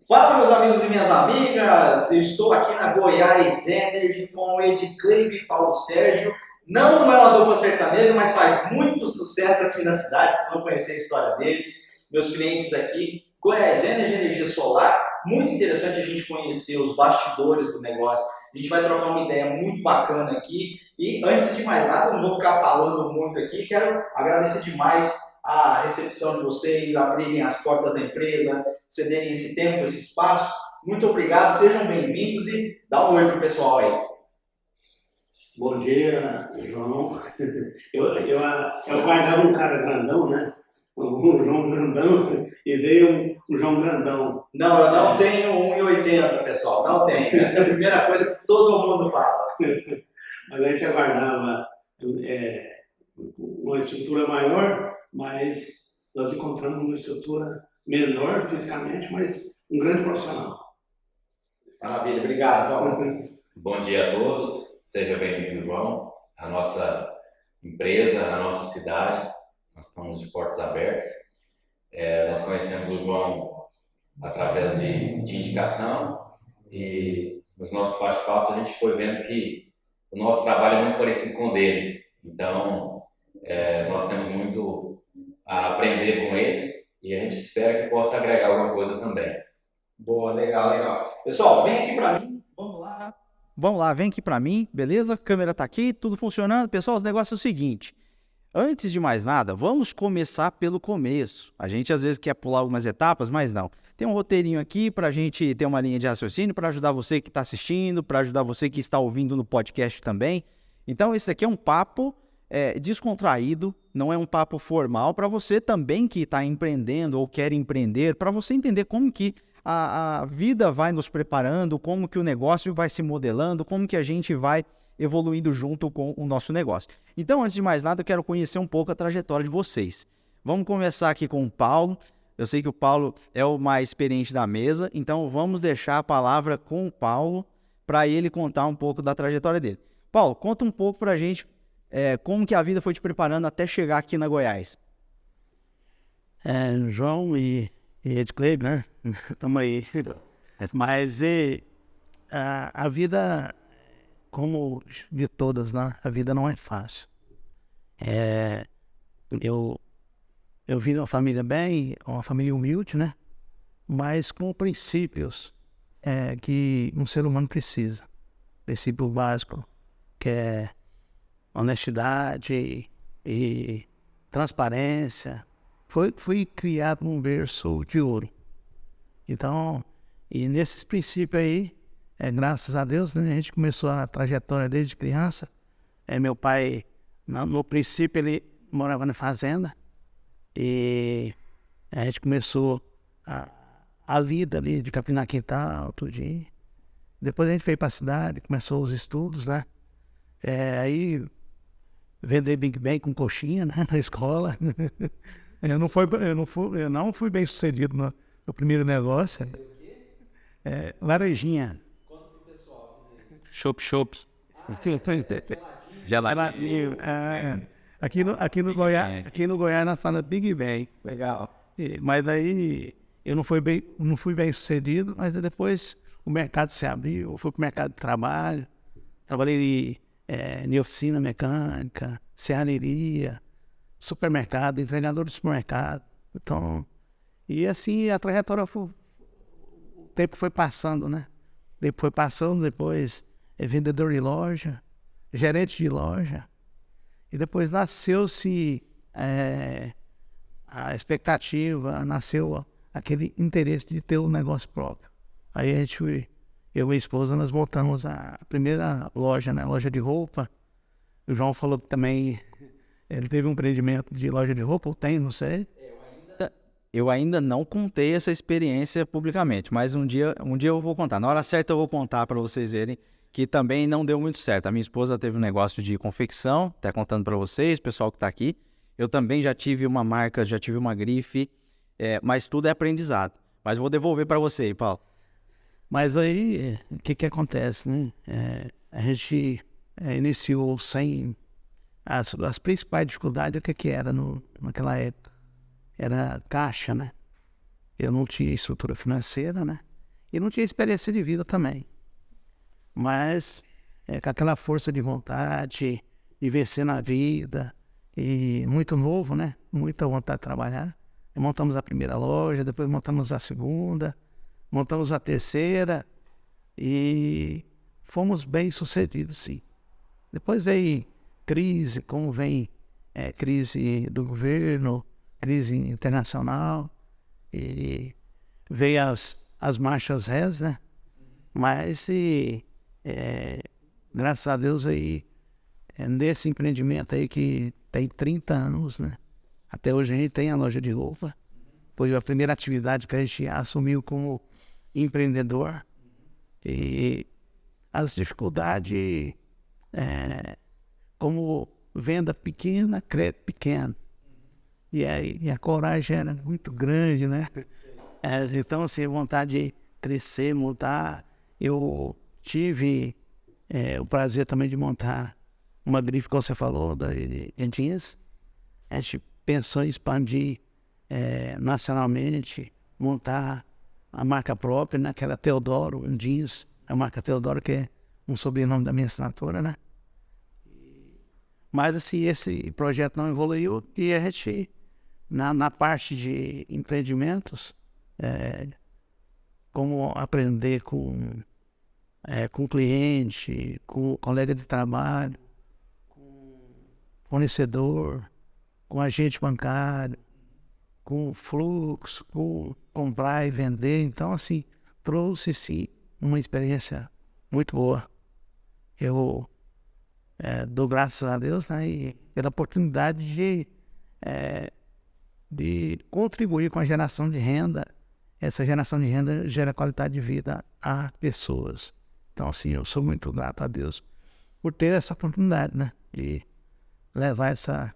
Fala, meus amigos e minhas amigas! Eu estou aqui na Goiás Energy com o Edcleibe e Paulo Sérgio. Não é uma dupla sertaneja, mas faz muito sucesso aqui na cidade. Vocês vão conhecer a história deles. Meus clientes aqui, Goiás Energy, energia solar. Muito interessante a gente conhecer os bastidores do negócio. A gente vai trocar uma ideia muito bacana aqui. E antes de mais nada, não vou ficar falando muito aqui. Quero agradecer demais a recepção de vocês, abrirem as portas da empresa, cederem esse tempo, esse espaço. Muito obrigado, sejam bem-vindos e dá um oi pro pessoal aí. Bom dia, João. Eu guardava um cara grandão, né? Um João grandão, e veio um João grandão. Não, eu não tenho 1,80, pessoal, não tenho. Essa é a primeira coisa que todo mundo fala. Mas a gente aguardava uma estrutura maior, mas nós encontramos uma estrutura menor fisicamente, mas um grande profissional. Maravilha, obrigado, Paulo. Bom dia a todos, seja bem-vindo, João, à nossa empresa, à nossa cidade. Nós estamos de portas abertas. Nós conhecemos o João através de indicação e nos nossos bate-papos a gente foi vendo que o nosso trabalho é muito parecido com o dele. Então, nós temos muito a aprender com ele e a gente espera que possa agregar alguma coisa também. Boa, legal, legal. Pessoal, vem aqui para mim, vamos lá. Vamos lá, vem aqui para mim, beleza? A câmera tá aqui, tudo funcionando. Pessoal, os negócios é o seguinte, antes de mais nada, vamos começar pelo começo. A gente às vezes quer pular algumas etapas, mas não. Tem um roteirinho aqui para a gente ter uma linha de raciocínio, para ajudar você que está assistindo, para ajudar você que está ouvindo no podcast também. Então, esse aqui é um papo descontraído, não é um papo formal, para você também que está empreendendo ou quer empreender, para você entender como que a vida vai nos preparando, como que o negócio vai se modelando, como que a gente vai evoluindo junto com o nosso negócio. Então, antes de mais nada, eu quero conhecer um pouco a trajetória de vocês. Vamos começar aqui com o Paulo. Eu sei que o Paulo é o mais experiente da mesa, então vamos deixar a palavra com o Paulo para ele contar um pouco da trajetória dele. Paulo, conta um pouco para a gente como que a vida foi te preparando até chegar aqui na Goiás. João e Edcleibe, né? Estamos aí. Mas a vida, como de todas, né? A vida não é fácil. Eu vim de uma família uma família humilde, né? Mas com princípios que um ser humano precisa. Princípio básico, que é honestidade e transparência. Fui criado num berço de ouro. Então, e nesses princípios aí, graças a Deus, né, a gente começou a trajetória desde criança. Meu pai, no princípio, ele morava na fazenda. E a gente começou a vida ali de capinar quintal, tudinho. Depois a gente veio para a cidade, começou os estudos, né? Aí vender Big Bang com coxinha, né, na escola. Eu não fui bem sucedido no primeiro negócio. Laranjinha. Conta pro pessoal. Chopp. Geladinho. Aqui no Goiás nós falamos Big Bang. Legal. Mas aí eu não fui bem sucedido, mas depois o mercado se abriu, eu fui pro mercado de trabalho, trabalhei em oficina mecânica, serralheria, supermercado, entregador de supermercado. Então, e assim a trajetória o tempo foi passando, né? Depois vendedor de loja, gerente de loja. E depois nasceu-se a expectativa, nasceu aquele interesse de ter um negócio próprio. Aí eu e minha esposa, nós montamos a primeira loja, né? Loja de roupa. O João falou que também ele teve um empreendimento de loja de roupa, ou tem, não sei. Eu ainda não contei essa experiência publicamente, mas um dia eu vou contar. Na hora certa eu vou contar para vocês verem que também não deu muito certo. A minha esposa teve um negócio de confecção, até contando para vocês, pessoal que está aqui. Eu também já tive uma marca, já tive uma grife, mas tudo é aprendizado. Mas vou devolver para você aí, Paulo. Mas aí, o que acontece, né? A gente iniciou sem... As principais dificuldades, o que era naquela época? Era caixa, né? Eu não tinha estrutura financeira, né? E não tinha experiência de vida também. Mas com aquela força de vontade, de vencer na vida, e muito novo, né? Muita vontade de trabalhar. E montamos a primeira loja, depois montamos a segunda, montamos a terceira e fomos bem sucedidos, sim. Depois veio crise, como vem crise do governo, crise internacional, e veio as marchas rés, né? Mas graças a Deus aí, nesse empreendimento aí que tem 30 anos, né? Até hoje a gente tem a loja de roupa. Foi a primeira atividade que a gente assumiu como empreendedor. E as dificuldades, como venda pequena, crédito pequeno. E a coragem era muito grande, né? Então, assim, vontade de crescer, montar. Eu tive o prazer também de montar uma grife, como você falou, de jeans. A gente pensou em expandir nacionalmente, montar a marca própria, né? Que era Teodoro Jeans, a marca Teodoro, que é um sobrenome da minha assinatura, né? Mas, assim, esse projeto não evoluiu e a gente, na parte de empreendimentos, como aprender com cliente, com colega de trabalho, com fornecedor, com agente bancário, com fluxo, com comprar e vender. Então, assim, trouxe, sim, uma experiência muito boa. Eu dou graças a Deus, né, e pela oportunidade de contribuir com a geração de renda. Essa geração de renda gera qualidade de vida a pessoas. Então, assim, eu sou muito grato a Deus por ter essa oportunidade, né, de levar essa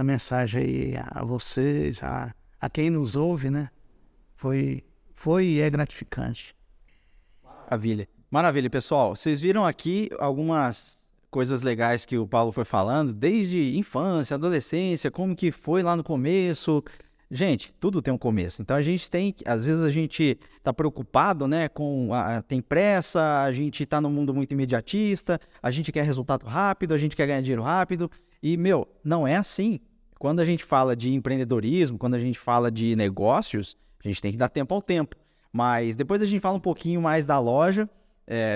mensagem aí a vocês, a quem nos ouve, né? Foi e é gratificante. Maravilha. Maravilha, pessoal. Vocês viram aqui algumas coisas legais que o Paulo foi falando, desde infância, adolescência, como que foi lá no começo. Gente, tudo tem um começo. Então a gente às vezes a gente tá preocupado, né, tem pressa, a gente tá num mundo muito imediatista, a gente quer resultado rápido, a gente quer ganhar dinheiro rápido. E, não é assim. Quando a gente fala de empreendedorismo, quando a gente fala de negócios, a gente tem que dar tempo ao tempo. Mas depois a gente fala um pouquinho mais da loja.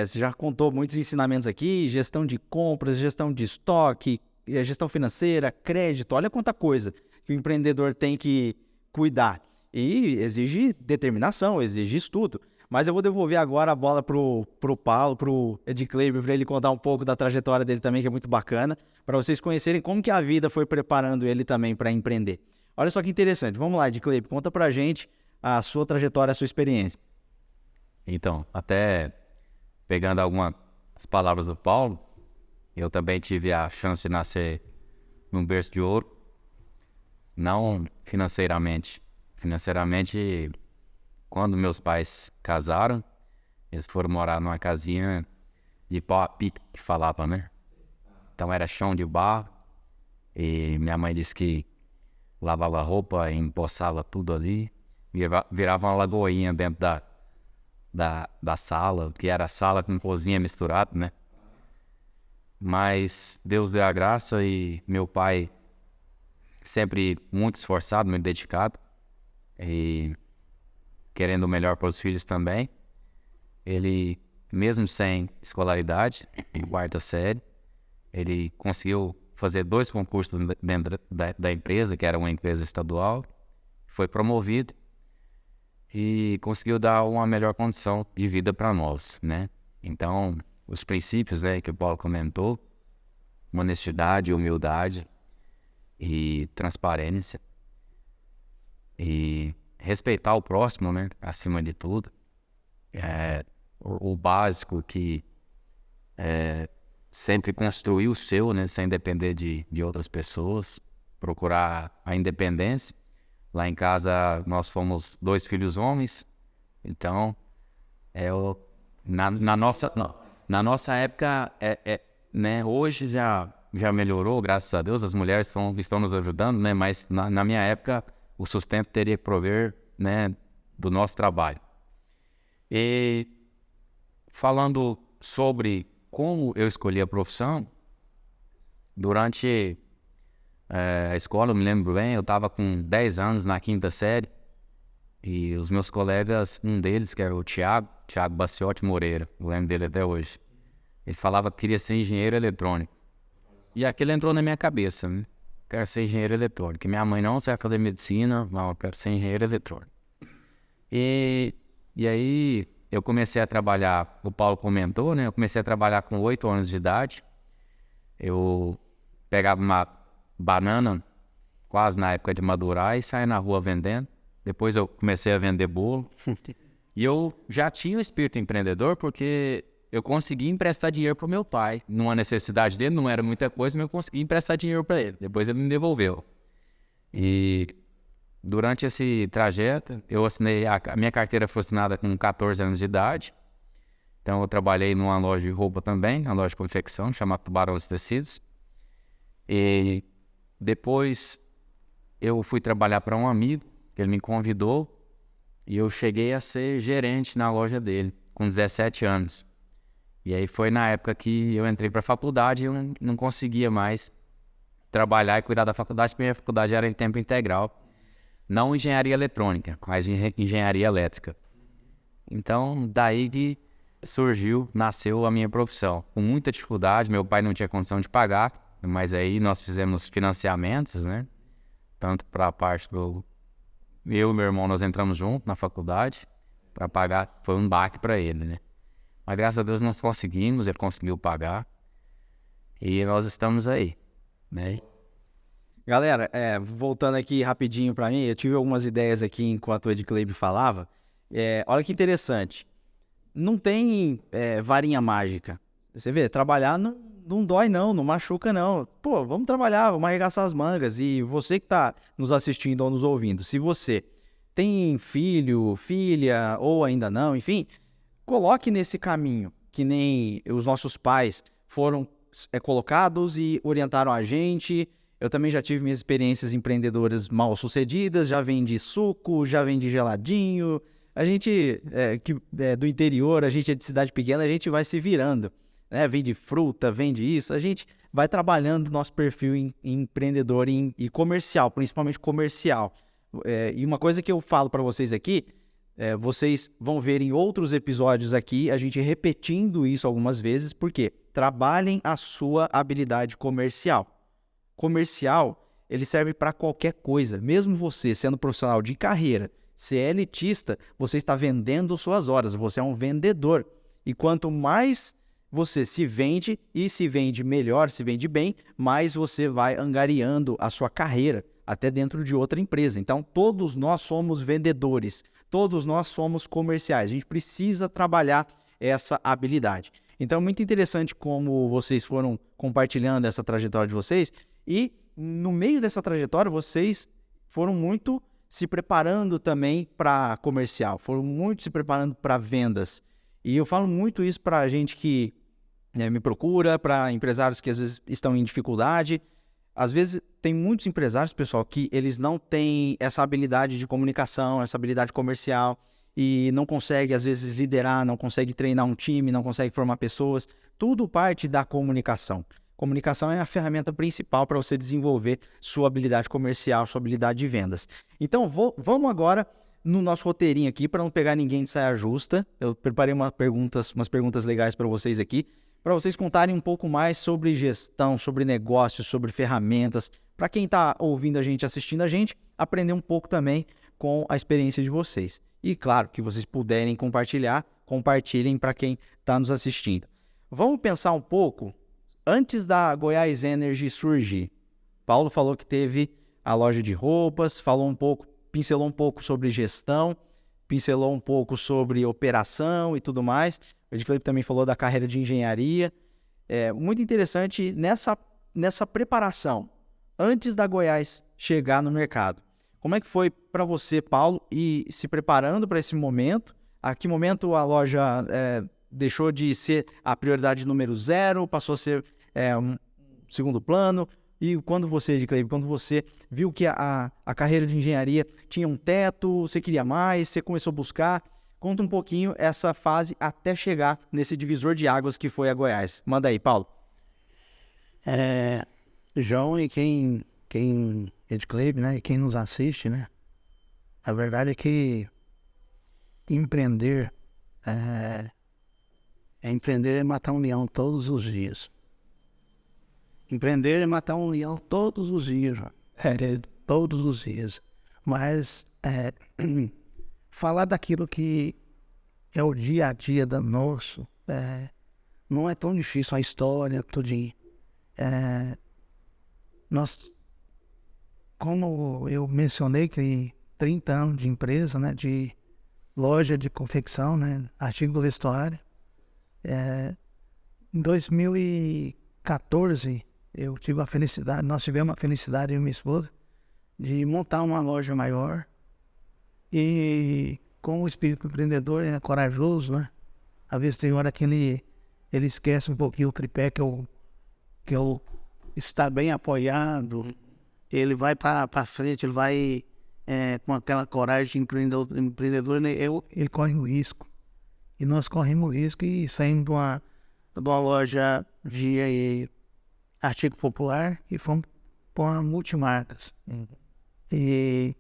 Você já contou muitos ensinamentos aqui, gestão de compras, gestão de estoque, gestão financeira, crédito. Olha quanta coisa que o empreendedor tem que cuidar. E exige determinação, exige estudo. Mas eu vou devolver agora a bola pro Paulo, pro Edcleiber, para ele contar um pouco da trajetória dele também, que é muito bacana, para vocês conhecerem como que a vida foi preparando ele também para empreender. Olha só que interessante. Vamos lá, Edcleiber, conta pra gente a sua trajetória, a sua experiência. Então, até pegando algumas palavras do Paulo, eu também tive a chance de nascer num berço de ouro, não financeiramente. Financeiramente, quando meus pais casaram, eles foram morar numa casinha de pau a pique, que falava, né? Então era chão de barro, e minha mãe disse que lavava roupa, empoçava tudo ali, virava uma lagoinha dentro da sala, que era sala com cozinha misturado, né? Mas Deus deu a graça e meu pai sempre muito esforçado, muito dedicado e querendo o melhor para os filhos também. Ele, mesmo sem escolaridade, em quarta série, ele conseguiu fazer 2 concursos dentro da empresa, que era uma empresa estadual, foi promovido e conseguiu dar uma melhor condição de vida para nós, né? Então, os princípios, né, que o Paulo comentou, honestidade, humildade e transparência e respeitar o próximo, né, acima de tudo, o básico que sempre construir o seu, né, sem depender de outras pessoas, procurar a independência. Lá em casa nós fomos 2 filhos homens, então na nossa época, né, hoje já melhorou, graças a Deus, as mulheres estão nos ajudando, né, mas na minha época o sustento teria que prover, né, do nosso trabalho. E falando sobre como eu escolhi a profissão, durante a escola, eu me lembro bem, eu estava com 10 anos na quinta série, e os meus colegas, um deles, que era o Thiago Baciotti Moreira, eu lembro dele até hoje, ele falava que queria ser engenheiro eletrônico. E aquilo entrou na minha cabeça, né? Quero ser engenheiro eletrônico. E minha mãe, não, você vai fazer medicina, não, eu quero ser engenheiro eletrônico. E aí eu comecei a trabalhar, o Paulo comentou, né? Eu comecei a trabalhar com 8 anos de idade. Eu pegava uma banana, quase na época de madurar, e saía na rua vendendo. Depois eu comecei a vender bolo. E eu já tinha o espírito empreendedor porque eu consegui emprestar dinheiro para o meu pai. Numa necessidade dele, não era muita coisa, mas eu consegui emprestar dinheiro para ele. Depois ele me devolveu. E durante esse trajeto, eu assinei, a minha carteira foi assinada com 14 anos de idade. Então eu trabalhei numa loja de roupa também, uma loja de confecção, chamada Tubarões Tecidos. E depois eu fui trabalhar para um amigo, que ele me convidou, e eu cheguei a ser gerente na loja dele, com 17 anos. E aí foi na época que eu entrei para a faculdade e eu não conseguia mais trabalhar e cuidar da faculdade, porque a minha faculdade era em tempo integral. Não engenharia eletrônica, mas engenharia elétrica. Então, daí que nasceu a minha profissão. Com muita dificuldade, meu pai não tinha condição de pagar, mas aí nós fizemos financiamentos, né? Tanto para a parte do... Eu e meu irmão, nós entramos juntos na faculdade para pagar, foi um baque para ele, né? Mas graças a Deus nós conseguimos, ele conseguiu pagar. E nós estamos aí, né? Galera, voltando aqui rapidinho para mim, eu tive algumas ideias aqui enquanto o Edcleibe falava. Olha que interessante. Não tem varinha mágica. Você vê, trabalhar não dói não machuca não. Pô, vamos trabalhar, vamos arregaçar as mangas. E você que está nos assistindo ou nos ouvindo, se você tem filho, filha ou ainda não, enfim... Coloque nesse caminho, que nem os nossos pais foram colocados e orientaram a gente. Eu também já tive minhas experiências empreendedoras mal sucedidas, já vendi suco, já vendi geladinho. A gente do interior, a gente é de cidade pequena, a gente vai se virando, né? Vende fruta, vende isso, a gente vai trabalhando nosso perfil em empreendedor e comercial, principalmente comercial. E uma coisa que eu falo para vocês aqui, vocês vão ver em outros episódios aqui, a gente repetindo isso algumas vezes, porque trabalhem a sua habilidade comercial. Comercial, ele serve para qualquer coisa. Mesmo você sendo profissional de carreira, se é elitista, você está vendendo suas horas, você é um vendedor. E quanto mais você se vende, e se vende melhor, se vende bem, mais você vai angariando a sua carreira, até dentro de outra empresa. Então, todos nós somos vendedores. Todos nós somos comerciais, a gente precisa trabalhar essa habilidade. Então é muito interessante como vocês foram compartilhando essa trajetória de vocês e no meio dessa trajetória vocês foram muito se preparando também para comercial, foram muito se preparando para vendas. E eu falo muito isso para a gente que me procura, para empresários que às vezes estão em dificuldade. Às vezes tem muitos empresários, pessoal, que eles não têm essa habilidade de comunicação, essa habilidade comercial e não conseguem, às vezes, liderar, não conseguem treinar um time, não conseguem formar pessoas. Tudo parte da comunicação. Comunicação é a ferramenta principal para você desenvolver sua habilidade comercial, sua habilidade de vendas. Então, vamos agora no nosso roteirinho aqui, para não pegar ninguém de saia justa. Eu preparei umas perguntas legais para vocês aqui, para vocês contarem um pouco mais sobre gestão, sobre negócios, sobre ferramentas, para quem está ouvindo a gente, assistindo a gente, aprender um pouco também com a experiência de vocês. E claro, que vocês puderem compartilhar, compartilhem para quem está nos assistindo. Vamos pensar um pouco, antes da Goiás Energy surgir. Paulo falou que teve a loja de roupas, pincelou um pouco sobre gestão, pincelou um pouco sobre operação e tudo mais. O Edcleibe também falou da carreira de engenharia. Muito interessante nessa preparação, antes da Goiás chegar no mercado. Como é que foi para você, Paulo, e se preparando para esse momento? A que momento a loja deixou de ser a prioridade número 0, passou a ser um segundo plano? E quando você, Edcleibe, quando você viu que a carreira de engenharia tinha um teto, você queria mais, você começou a buscar, Conta um pouquinho essa fase até chegar nesse divisor de águas que foi a Goiás. Manda aí, Paulo. João e quem Edclave, né, e quem nos assiste, né, a verdade é que empreender é matar um leão todos os dias. Empreender é matar um leão todos os dias, todos os dias. Mas falar daquilo que é o dia a dia da nosso, não é tão difícil a história, tudinho. Como eu mencionei que 30 anos de empresa, né, de loja de confecção, né, artigo do vestuário, em 2014 nós tivemos a felicidade, eu e minha esposa, de montar uma loja maior e com o espírito empreendedor, corajoso, né, às vezes tem hora que ele esquece um pouquinho o tripé que eu está bem apoiado, ele vai para frente, ele vai com aquela coragem de empreendedor, ele corre o risco. E nós corremos o risco e saímos de uma loja de artigo popular e fomos para uma multimarcas. E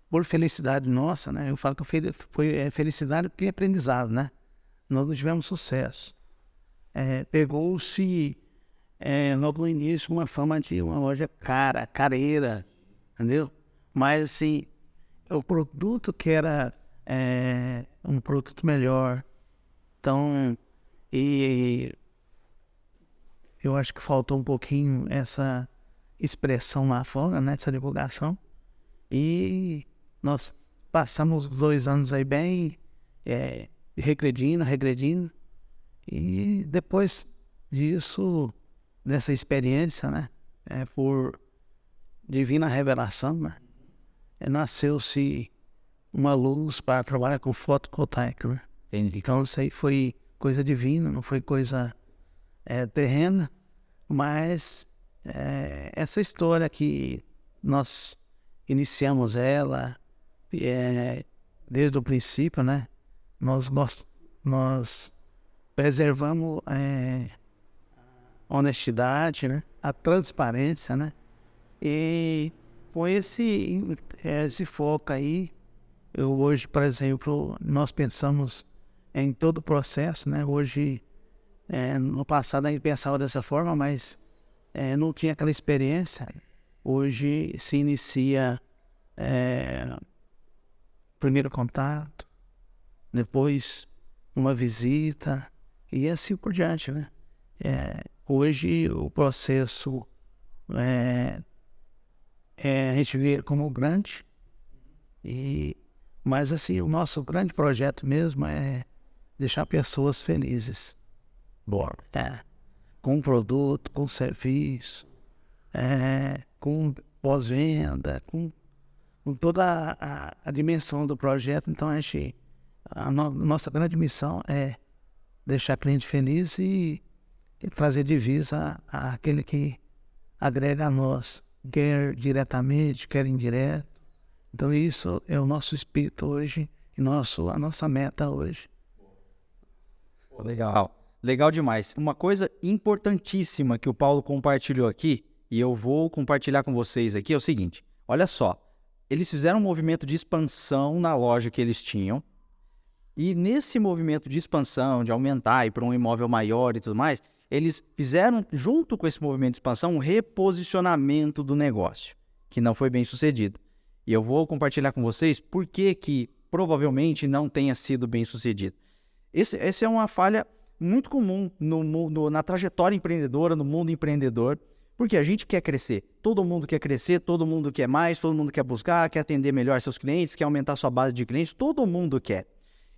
por felicidade nossa, né? Eu falo que foi felicidade porque é aprendizado, né? Nós não tivemos sucesso. Pegou-se logo no início uma fama de uma loja careira, entendeu? Mas assim, o produto que era um produto melhor. Então, e eu acho que faltou um pouquinho essa expressão lá fora, né? Essa divulgação. E nós passamos 2 anos aí bem regredindo. E depois disso, dessa experiência, né? Por divina revelação, né? Nasceu-se uma luz para trabalhar com fotovoltaica, né? Entendi. Então isso aí foi coisa divina, não foi coisa terrena, mas essa história que nós iniciamos ela desde o princípio, né? Nós preservamos a honestidade, né? A transparência, né? E com esse foco aí, hoje, por exemplo, nós pensamos em todo o processo, né? Hoje, no passado a gente pensava dessa forma, mas não tinha aquela experiência. Hoje se inicia primeiro contato, depois uma visita e assim por diante, né? Hoje o processo a gente vê como grande, mas assim, o nosso grande projeto mesmo é deixar pessoas felizes. Boa. Com produto, com serviço, com pós-venda, com toda a dimensão do projeto. Então nossa grande missão é deixar cliente feliz e trazer divisa àquele que agrega a nós, quer diretamente, quer indireto. Então isso é o nosso espírito hoje e a nossa meta hoje. Legal demais. Uma coisa importantíssima que o Paulo compartilhou aqui, e eu vou compartilhar com vocês aqui, é o seguinte. Olha só, eles fizeram um movimento de expansão na loja que eles tinham, e nesse movimento de expansão, de aumentar e para um imóvel maior e tudo mais, eles fizeram, junto com esse movimento de expansão, um reposicionamento do negócio, que não foi bem sucedido. E eu vou compartilhar com vocês por que provavelmente não tenha sido bem sucedido. Essa é uma falha muito comum na trajetória empreendedora, no mundo empreendedor, porque a gente quer crescer. Todo mundo quer crescer, todo mundo quer mais, todo mundo quer buscar, quer atender melhor seus clientes, quer aumentar sua base de clientes, todo mundo quer.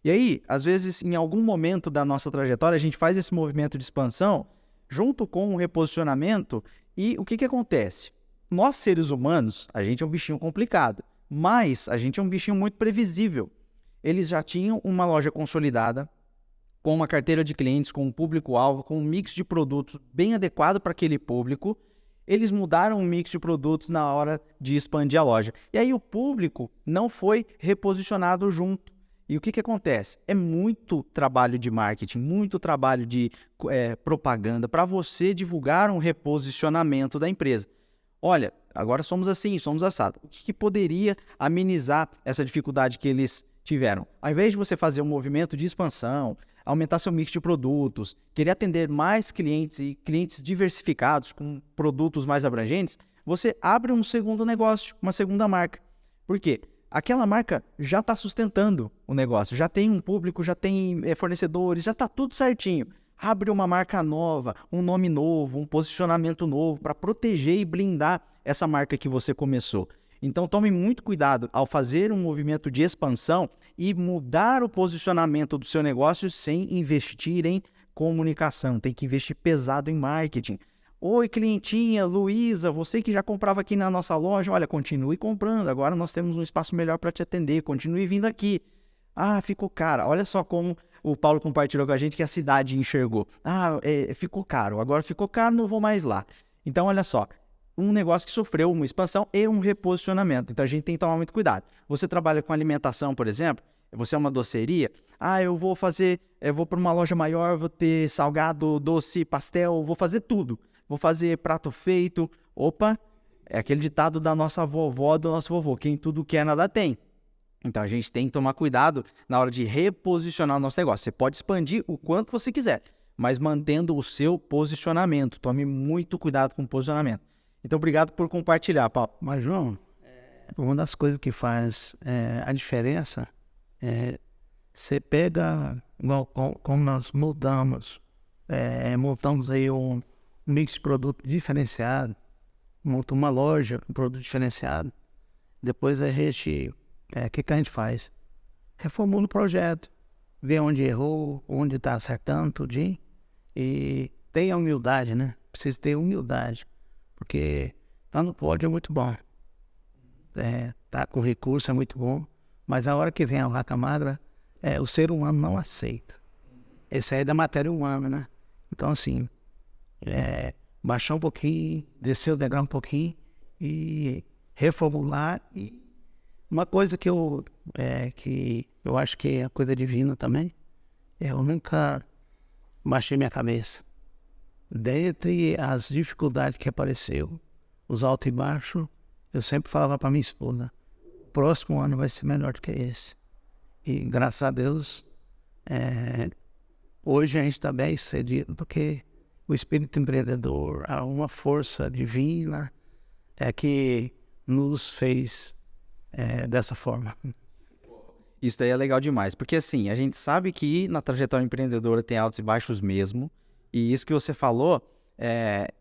E aí, às vezes, em algum momento da nossa trajetória, a gente faz esse movimento de expansão junto com um reposicionamento e o que acontece? Nós, seres humanos, a gente é um bichinho complicado, mas a gente é um bichinho muito previsível. Eles já tinham uma loja consolidada, com uma carteira de clientes, com um público-alvo, com um mix de produtos bem adequado para aquele público. Eles mudaram o mix de produtos na hora de expandir a loja. E aí o público não foi reposicionado junto. E o que que acontece? É muito trabalho de marketing, muito trabalho de propaganda para você divulgar um reposicionamento da empresa. Olha, agora somos assim, somos assado. O que que poderia amenizar essa dificuldade que eles tiveram? Ao invés de você fazer um movimento de expansão, aumentar seu mix de produtos, querer atender mais clientes e clientes diversificados com produtos mais abrangentes, você abre um segundo negócio, uma segunda marca. Por quê? Aquela marca já está sustentando o negócio, já tem um público, já tem fornecedores, já está tudo certinho. Abre uma marca nova, um nome novo, um posicionamento novo para proteger e blindar essa marca que você começou. Então tome muito cuidado ao fazer um movimento de expansão e mudar o posicionamento do seu negócio sem investir em comunicação. Tem que investir pesado em marketing. Oi, clientinha, Luísa, você que já comprava aqui na nossa loja, olha, continue comprando, agora nós temos um espaço melhor para te atender, continue vindo aqui. Ah, ficou caro. Olha só como o Paulo compartilhou com a gente que a cidade enxergou. Ah, ficou caro, agora ficou caro, não vou mais lá. Então, olha só, um negócio que sofreu uma expansão e um reposicionamento. Então, a gente tem que tomar muito cuidado. Você trabalha com alimentação, por exemplo, você é uma doceria, eu vou para uma loja maior, vou ter salgado, doce, pastel, vou fazer tudo. Vou fazer prato feito. Opa, é aquele ditado da nossa vovó, do nosso vovô. Quem tudo quer, nada tem. Então, a gente tem que tomar cuidado na hora de reposicionar o nosso negócio. Você pode expandir o quanto você quiser, mas mantendo o seu posicionamento. Tome muito cuidado com o posicionamento. Então, obrigado por compartilhar, Paulo. Mas, João, uma das coisas que faz a diferença é você pega, igual como nós montamos aí um mix de produto diferenciado, monta uma loja com produto diferenciado. Depois a gente, o que a gente faz? Reformula o projeto, vê onde errou, onde está acertando, tudinho. E tenha humildade, né? Precisa ter humildade, porque tá no pódio é muito bom. Tá com recurso é muito bom, mas a hora que vem a vaca magra, o ser humano não aceita. Esse aí é da matéria humana, né? Então, assim, baixar um pouquinho, descer o degrau um pouquinho e reformular. E uma coisa que eu acho que é coisa divina também, eu nunca baixei minha cabeça. Dentre as dificuldades que apareceu, os altos e baixos, eu sempre falava para minha esposa, o próximo ano vai ser melhor do que esse. E graças a Deus, hoje a gente está bem sucedido, porque o espírito empreendedor, há uma força divina que nos fez dessa forma. Isso daí é legal demais, porque assim, a gente sabe que na trajetória empreendedora tem altos e baixos mesmo, e isso que você falou,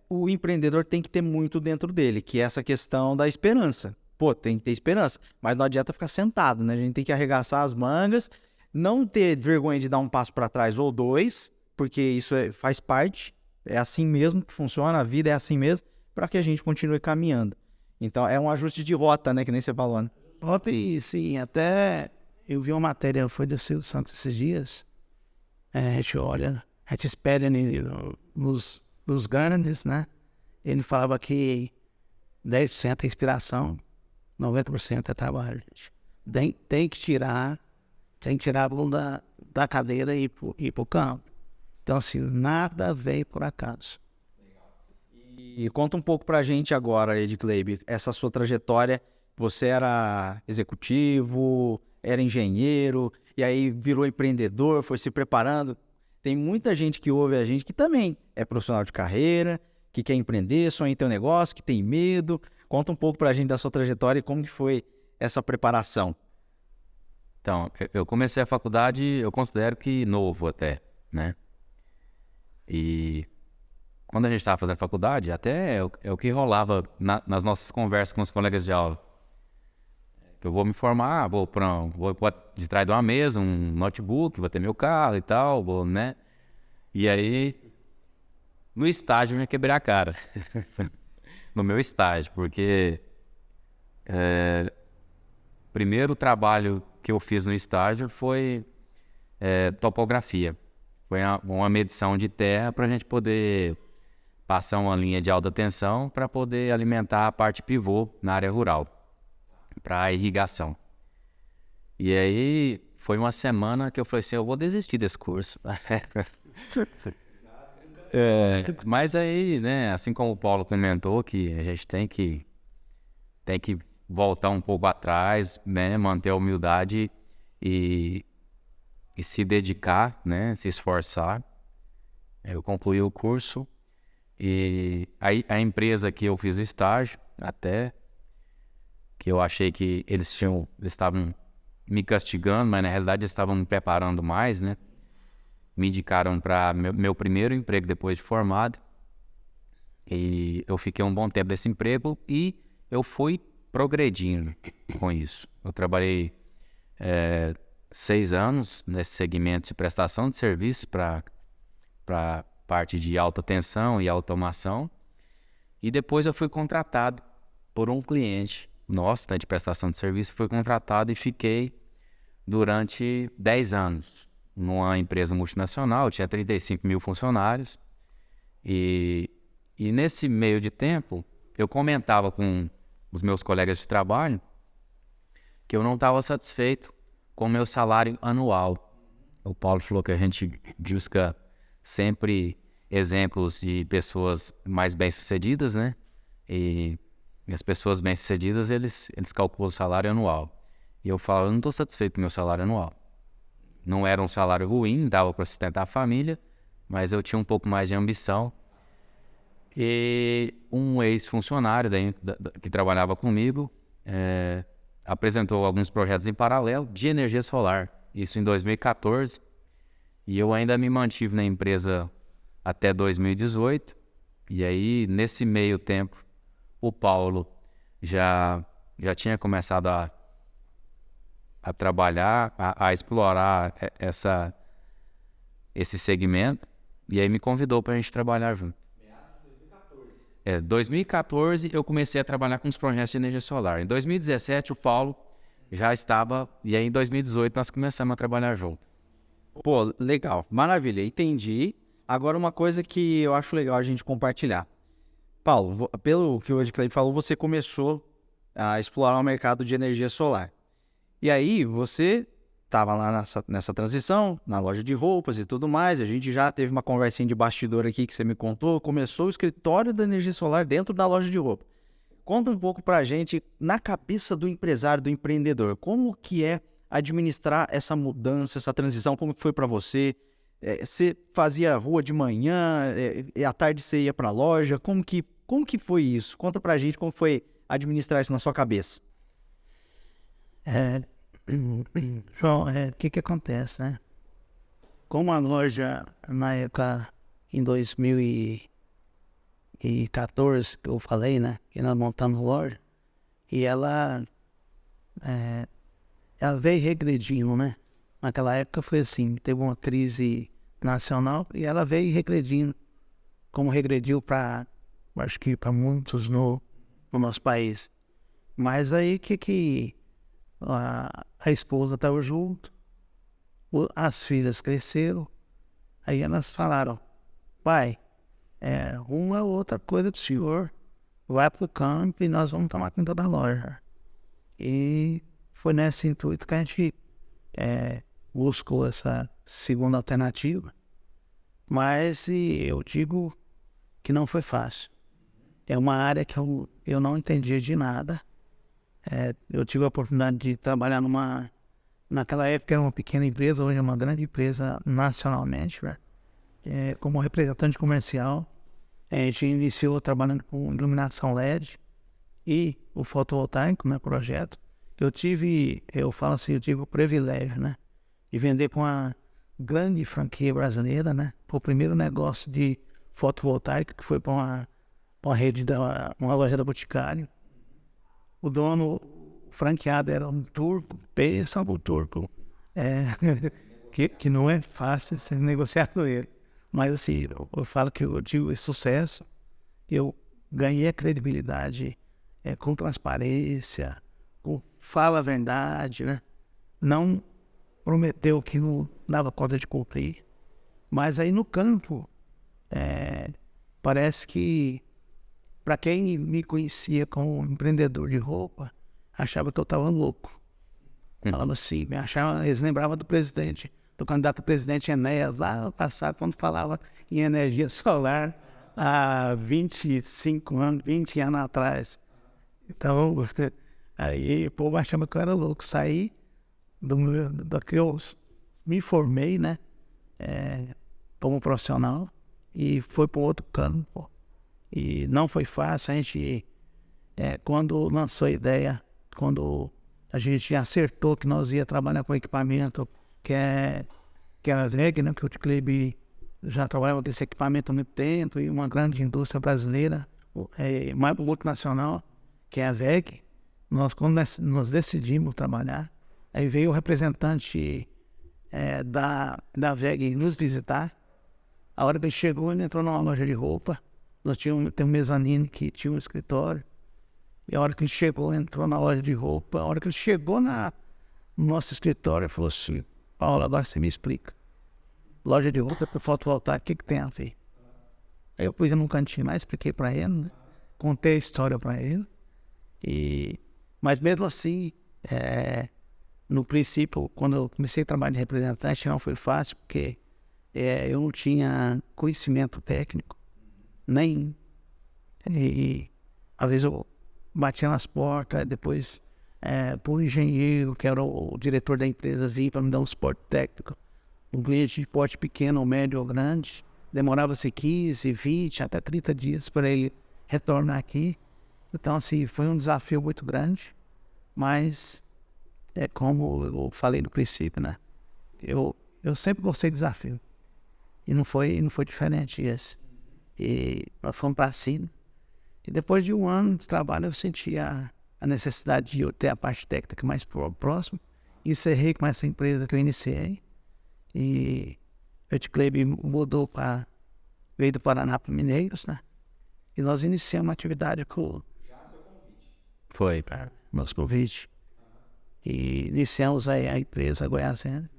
o empreendedor tem que ter muito dentro dele, que é essa questão da esperança. Pô, tem que ter esperança, mas não adianta ficar sentado, né? A gente tem que arregaçar as mangas, não ter vergonha de dar um passo para trás ou dois, porque isso faz parte, é assim mesmo que funciona, a vida é assim mesmo, para que a gente continue caminhando. Então, é um ajuste de rota, né? Que nem você falou, né? Rota e sim, até eu vi uma matéria, foi do Silvio Santos esses dias, a gente olha, a gente espera nos grandes, né? Ele falava que 10% é inspiração, 90% é trabalho, gente. Tem que tirar a bunda da cadeira e ir pro campo. Então, assim, nada vem por acaso. E conta um pouco pra gente agora, Ed Kleib, essa sua trajetória. Você era executivo, era engenheiro, e aí virou empreendedor, foi se preparando. Tem muita gente que ouve a gente que também é profissional de carreira, que quer empreender, sonha em ter um negócio, que tem medo. Conta um pouco pra gente da sua trajetória e como que foi essa preparação. Então, eu comecei a faculdade, eu considero que novo até, né? E quando a gente estava fazendo faculdade, até é o que rolava nas nossas conversas com os colegas de aula. Eu vou me formar, vou de trás de uma mesa, um notebook, vou ter meu carro e tal, né? E aí, no estágio eu ia quebrar a cara. No meu estágio, porque primeiro trabalho que eu fiz no estágio foi topografia. Foi uma medição de terra para a gente poder passar uma linha de alta tensão para poder alimentar a parte pivô na área rural, para a irrigação. E aí foi uma semana que eu falei assim, eu vou desistir desse curso. Mas aí, né, assim como o Paulo comentou, que a gente tem que voltar um pouco atrás, né, manter a humildade e se dedicar, né, se esforçar. Eu concluí o curso e aí a empresa que eu fiz o estágio, até que eu achei que eles estavam me castigando, mas na realidade eles estavam me preparando mais, né? Me indicaram para meu primeiro emprego depois de formado e eu fiquei um bom tempo nesse emprego e eu fui progredindo com isso. Eu trabalhei 6 anos nesse segmento de prestação de serviços para parte de alta tensão e automação e depois eu fui contratado por um cliente nosso, né, de prestação de serviço, fui contratado e fiquei durante 10 anos numa empresa multinacional, tinha 35 mil funcionários e nesse meio de tempo eu comentava com os meus colegas de trabalho que eu não estava satisfeito com o meu salário anual. O Paulo falou que a gente busca sempre exemplos de pessoas mais bem-sucedidas, né? E as pessoas bem-sucedidas, eles calculam o salário anual. E eu falo, eu não estou satisfeito com o meu salário anual. Não era um salário ruim, dava para sustentar a família, mas eu tinha um pouco mais de ambição. E um ex-funcionário que trabalhava comigo apresentou alguns projetos em paralelo de energia solar. Isso em 2014. E eu ainda me mantive na empresa até 2018. E aí, nesse meio tempo, o Paulo já tinha começado a trabalhar, a explorar esse segmento. E aí me convidou para a gente trabalhar junto. Meados de 2014. 2014 eu comecei a trabalhar com os projetos de energia solar. Em 2017 o Paulo já estava, e aí em 2018 nós começamos a trabalhar junto. Pô, legal, maravilha, entendi. Agora uma coisa que eu acho legal a gente compartilhar. Paulo, pelo que o Edclay falou, você começou a explorar o mercado de energia solar. E aí você estava lá nessa transição, na loja de roupas e tudo mais, a gente já teve uma conversinha de bastidor aqui que você me contou, começou o escritório da energia solar dentro da loja de roupa. Conta um pouco pra gente, na cabeça do empresário, do empreendedor, como que é administrar essa mudança, essa transição, como que foi pra você? Você fazia rua de manhã, e à tarde você ia pra loja, como que foi isso? Conta pra gente como foi administrar isso na sua cabeça. João, o que acontece, né? Como a loja, na época, em 2014, que eu falei, né? Que nós montamos a loja, e ela veio regredindo, né? Naquela época foi assim, teve uma crise nacional e ela veio regredindo, como regrediu acho que para muitos no nosso país. Mas aí a esposa estava junto, as filhas cresceram, aí elas falaram, pai, uma ou outra coisa do senhor, vai pro campo e nós vamos tomar conta da loja. E foi nesse intuito que a gente buscou essa segunda alternativa, mas eu digo que não foi fácil. É uma área que eu não entendia de nada. Eu tive a oportunidade de trabalhar naquela época era uma pequena empresa, hoje é uma grande empresa nacionalmente, né? Como representante comercial. A gente iniciou trabalhando com iluminação LED e o fotovoltaico, né, projeto. Eu falo assim, eu tive o privilégio, né, de vender para uma grande franquia brasileira, né, o primeiro negócio de fotovoltaico que foi para uma rede uma loja da Boticário. O dono, o franqueado era um turco, pensa no turco, que não é fácil se negociar com ele. Mas assim, eu falo que eu tive sucesso, eu ganhei a credibilidade com transparência, com fala a verdade, né? Não prometeu que não dava conta de cumprir. Mas aí no campo, parece que para quem me conhecia como empreendedor de roupa, achava que eu estava louco. Falava assim, me achava, eles lembravam do presidente, do candidato a presidente Enéas, lá no passado, quando falava em energia solar, há 25 anos, 20 anos atrás. Então, aí o povo achava que eu era louco. Saí do que eu me formei, né, como profissional, e foi para outro campo. E não foi fácil. A gente, quando lançou a ideia, quando a gente acertou que nós ia trabalhar com equipamento que é a VEG, né, que o Ticleb já trabalhava com esse equipamento há muito tempo, e uma grande indústria brasileira, mais multinacional, que é a VEG. Quando nós decidimos trabalhar, aí veio o representante da VEG nos visitar. A hora que ele chegou, ele entrou numa loja de roupa. Tem um mezanino que tinha um escritório. E a hora que ele chegou, entrou na loja de roupa. A hora que ele chegou no nosso escritório, ele falou assim: Paulo, agora você me explica. Loja de roupa para fotovoltaica, o que tem a ver? Aí eu pus ele num cantinho lá, expliquei para ele, né? Contei a história para ele. Mas mesmo assim, no princípio, quando eu comecei a trabalhar de representante, não foi fácil, porque eu não tinha conhecimento técnico nenhum. E às vezes eu batia nas portas, depois o engenheiro, que era o diretor da empresa, vinha para me dar um suporte técnico. Um cliente de porte pequeno, ou médio ou grande, demorava-se 15, 20, até 30 dias para ele retornar aqui. Então, assim, foi um desafio muito grande, mas como eu falei no princípio, né? Eu sempre gostei de desafio. E não foi diferente esse. E nós fomos para cima. E depois de um ano de trabalho, eu senti a necessidade de eu ter a parte técnica mais próxima. Encerrei com essa empresa que eu iniciei. E o Ticleb veio do Paraná para Mineiros, né? E nós iniciamos uma atividade com... Já seu convite. Foi, nosso convite. E iniciamos a empresa Goiás-Energy.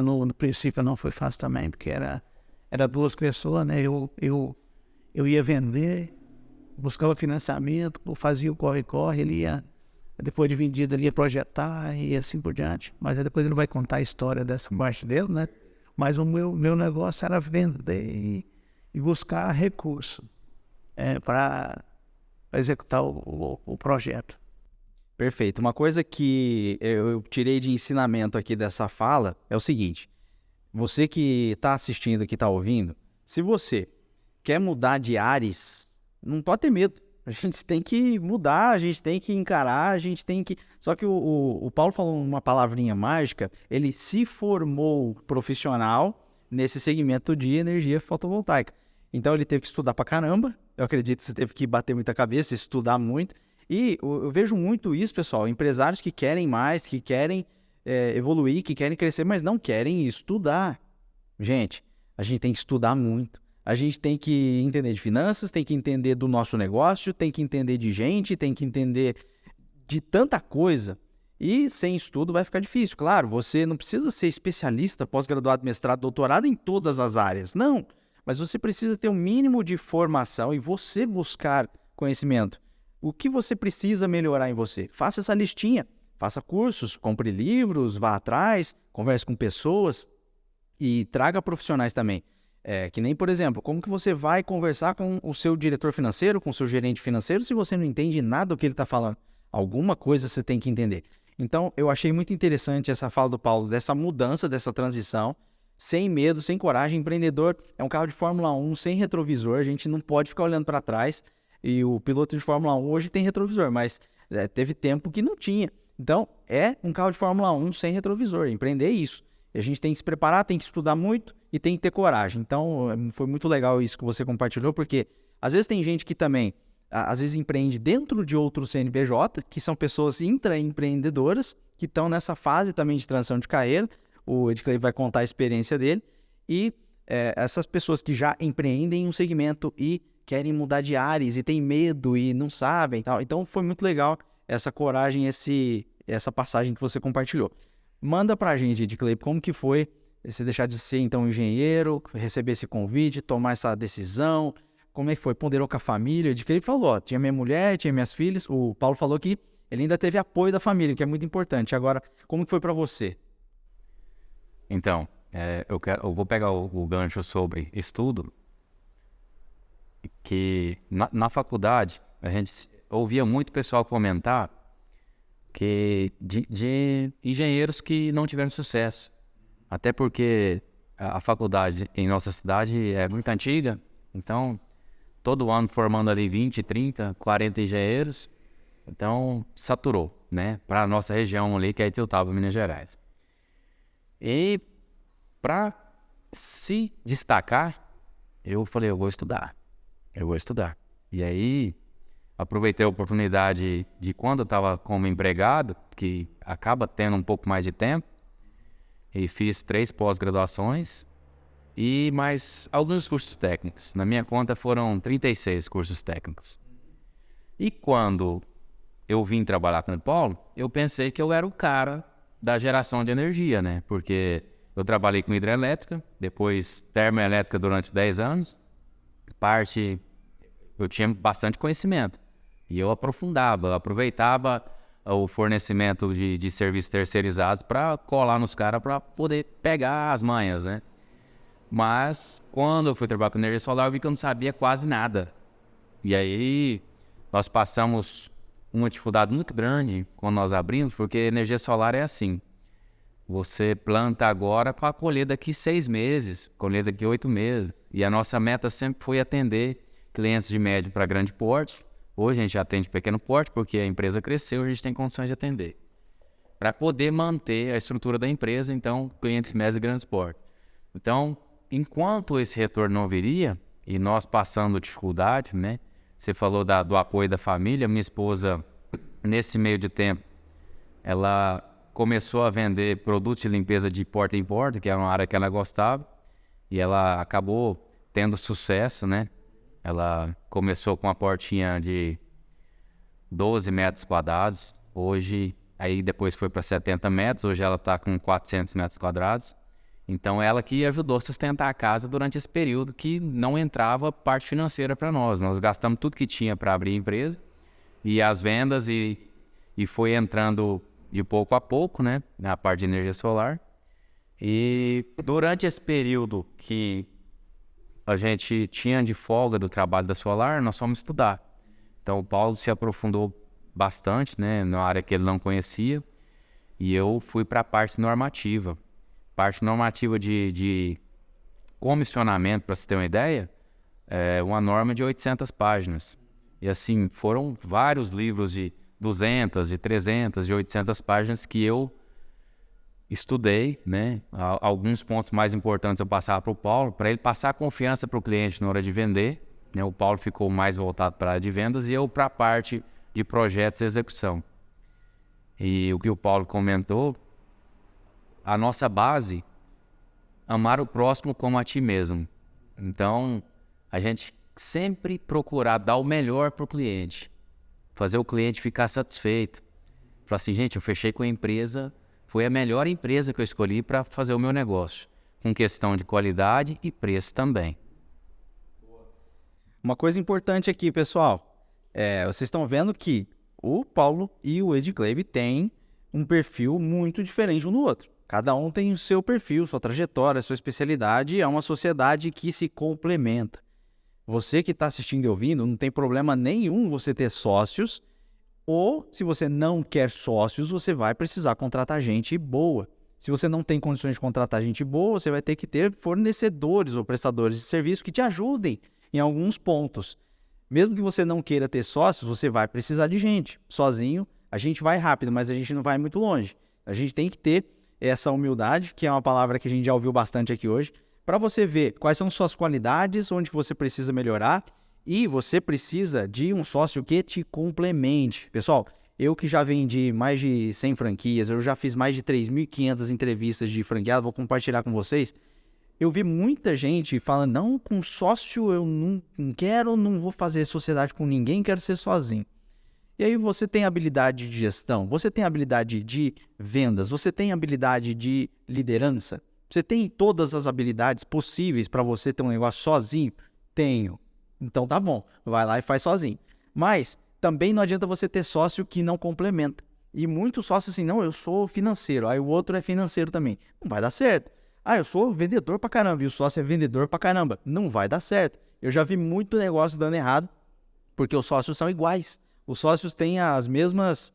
No princípio não foi fácil também, porque era 2 pessoas, né? Eu ia vender, buscava financiamento, fazia o corre-corre, ele ia, depois de vendido, ele ia projetar e assim por diante. Mas aí depois ele vai contar a história dessa parte dele, né? Mas o meu negócio era vender e buscar recurso para executar o projeto. Perfeito. Uma coisa que eu tirei de ensinamento aqui dessa fala é o seguinte: você que está assistindo, que está ouvindo, se você quer mudar de ares, não pode ter medo. A gente tem que mudar, a gente tem que encarar, a gente tem que... Só que o Paulo falou uma palavrinha mágica, ele se formou profissional nesse segmento de energia fotovoltaica. Então ele teve que estudar pra caramba, eu acredito que você teve que bater muita cabeça, estudar muito. E eu vejo muito isso, pessoal, empresários que querem mais, que querem evoluir, que querem crescer, mas não querem estudar. Gente, a gente tem que estudar muito. A gente tem que entender de finanças, tem que entender do nosso negócio, tem que entender de gente, tem que entender de tanta coisa. E sem estudo vai ficar difícil. Claro, você não precisa ser especialista, pós-graduado, mestrado, doutorado em todas as áreas. Não, mas você precisa ter um mínimo de formação e você buscar conhecimento. O que você precisa melhorar em você? Faça essa listinha, faça cursos, compre livros, vá atrás, converse com pessoas e traga profissionais também. Que nem, por exemplo, como que você vai conversar com o seu diretor financeiro, com o seu gerente financeiro, se você não entende nada do que ele está falando? Alguma coisa você tem que entender. Então, eu achei muito interessante essa fala do Paulo, dessa mudança, dessa transição, sem medo, sem coragem. Empreendedor é um carro de Fórmula 1 sem retrovisor, a gente não pode ficar olhando para trás. E o piloto de Fórmula 1 hoje tem retrovisor, mas teve tempo que não tinha. Então, é um carro de Fórmula 1 sem retrovisor, empreender é isso. E a gente tem que se preparar, tem que estudar muito e tem que ter coragem. Então, foi muito legal isso que você compartilhou, porque às vezes tem gente que também, às vezes empreende dentro de outro CNPJ, que são pessoas intraempreendedoras, que estão nessa fase também de transição de carreira. O Ed Clay vai contar a experiência dele. E essas pessoas que já empreendem em um segmento e querem mudar de áreas e tem medo e não sabem, tal. Então foi muito legal essa coragem, essa passagem que você compartilhou. Manda pra gente, Edclay, como que foi você deixar de ser então engenheiro, receber esse convite, tomar essa decisão, como é que foi? Ponderou com a família? Edclay falou, ó, tinha minha mulher, tinha minhas filhas, o Paulo falou que ele ainda teve apoio da família, que é muito importante. Agora, como que foi para você? Então, eu vou pegar o gancho sobre estudo, que na faculdade a gente ouvia muito pessoal comentar que de engenheiros que não tiveram sucesso. Até porque a faculdade em nossa cidade é muito antiga, então todo ano formando ali 20, 30, 40 engenheiros, então saturou, né? Para a nossa região ali, que é Ituiutaba, Minas Gerais. E para se destacar, eu falei, eu vou estudar. E aí, aproveitei a oportunidade de quando eu estava como empregado, que acaba tendo um pouco mais de tempo, e fiz 3 pós-graduações e mais alguns cursos técnicos. Na minha conta foram 36 cursos técnicos. E quando eu vim trabalhar com o Paulo, eu pensei que eu era o cara da geração de energia, né? Porque eu trabalhei com hidrelétrica, depois termoelétrica durante 10 anos, eu tinha bastante conhecimento. E eu aproveitava o fornecimento de serviços terceirizados para colar nos caras para poder pegar as manhas, né? Mas quando eu fui trabalhar com energia solar, eu vi que eu não sabia quase nada. E aí nós passamos uma dificuldade muito grande quando nós abrimos, porque energia solar é assim. Você planta agora para colher daqui 6 meses, colher daqui 8 meses. E a nossa meta sempre foi atender clientes de médio para grande porte. Hoje a gente atende pequeno porte, porque a empresa cresceu, a gente tem condições de atender. Para poder manter a estrutura da empresa, então, clientes médios e grandes porte. Então, enquanto esse retorno não viria, e nós passando dificuldade, né? Você falou do apoio da família, minha esposa, nesse meio de tempo, ela começou a vender produtos de limpeza de porta em porta, que era uma área que ela gostava, e ela acabou tendo sucesso, né? Ela começou com uma portinha de 12 metros quadrados, aí depois foi para 70 metros, hoje ela está com 400 metros quadrados. Então ela que ajudou a sustentar a casa durante esse período que não entrava parte financeira para nós. Nós gastamos tudo que tinha para abrir a empresa e as vendas e foi entrando de pouco a pouco, né, na parte de energia solar. E durante esse período que a gente tinha de folga do trabalho da solar, nós fomos estudar. Então o Paulo se aprofundou bastante, né, na área que ele não conhecia, e eu fui para a parte normativa. Parte normativa de comissionamento, para você ter uma ideia, é uma norma de 800 páginas. E assim, foram vários livros de 200, de 300, de 800 páginas que eu estudei, né? Alguns pontos mais importantes eu passava para o Paulo, para ele passar confiança para o cliente na hora de vender, né? O Paulo ficou mais voltado para a área de vendas e eu para a parte de projetos e execução. E o que o Paulo comentou, a nossa base, amar o próximo como a ti mesmo. Então, a gente sempre procurar dar o melhor para o cliente, fazer o cliente ficar satisfeito. Falar assim, gente, eu fechei com a empresa, foi a melhor empresa que eu escolhi para fazer o meu negócio, com questão de qualidade e preço também. Uma coisa importante aqui, pessoal, vocês estão vendo que o Paulo e o Edclave têm um perfil muito diferente um do outro. Cada um tem o seu perfil, sua trajetória, sua especialidade, e é uma sociedade que se complementa. Você que está assistindo e ouvindo, não tem problema nenhum você ter sócios, ou se você não quer sócios, você vai precisar contratar gente boa. Se você não tem condições de contratar gente boa, você vai ter que ter fornecedores ou prestadores de serviço que te ajudem em alguns pontos. Mesmo que você não queira ter sócios, você vai precisar de gente. Sozinho, a gente vai rápido, mas a gente não vai muito longe. A gente tem que ter essa humildade, que é uma palavra que a gente já ouviu bastante aqui hoje, para você ver quais são suas qualidades, onde você precisa melhorar, e você precisa de um sócio que te complemente. Pessoal, eu que já vendi mais de 100 franquias, eu já fiz mais de 3.500 entrevistas de franqueado, vou compartilhar com vocês. Eu vi muita gente falando, não, com sócio eu não quero, não vou fazer sociedade com ninguém, quero ser sozinho. E aí você tem habilidade de gestão, você tem habilidade de vendas, você tem habilidade de liderança, você tem todas as habilidades possíveis para você ter um negócio sozinho? Tenho. Então tá bom, vai lá e faz sozinho. Mas também não adianta você ter sócio que não complementa. E muitos sócios assim, não, eu sou financeiro, aí o outro é financeiro também. Não vai dar certo. Ah, eu sou vendedor pra caramba e o sócio é vendedor pra caramba. Não vai dar certo. Eu já vi muito negócio dando errado porque os sócios são iguais. Os sócios têm as mesmas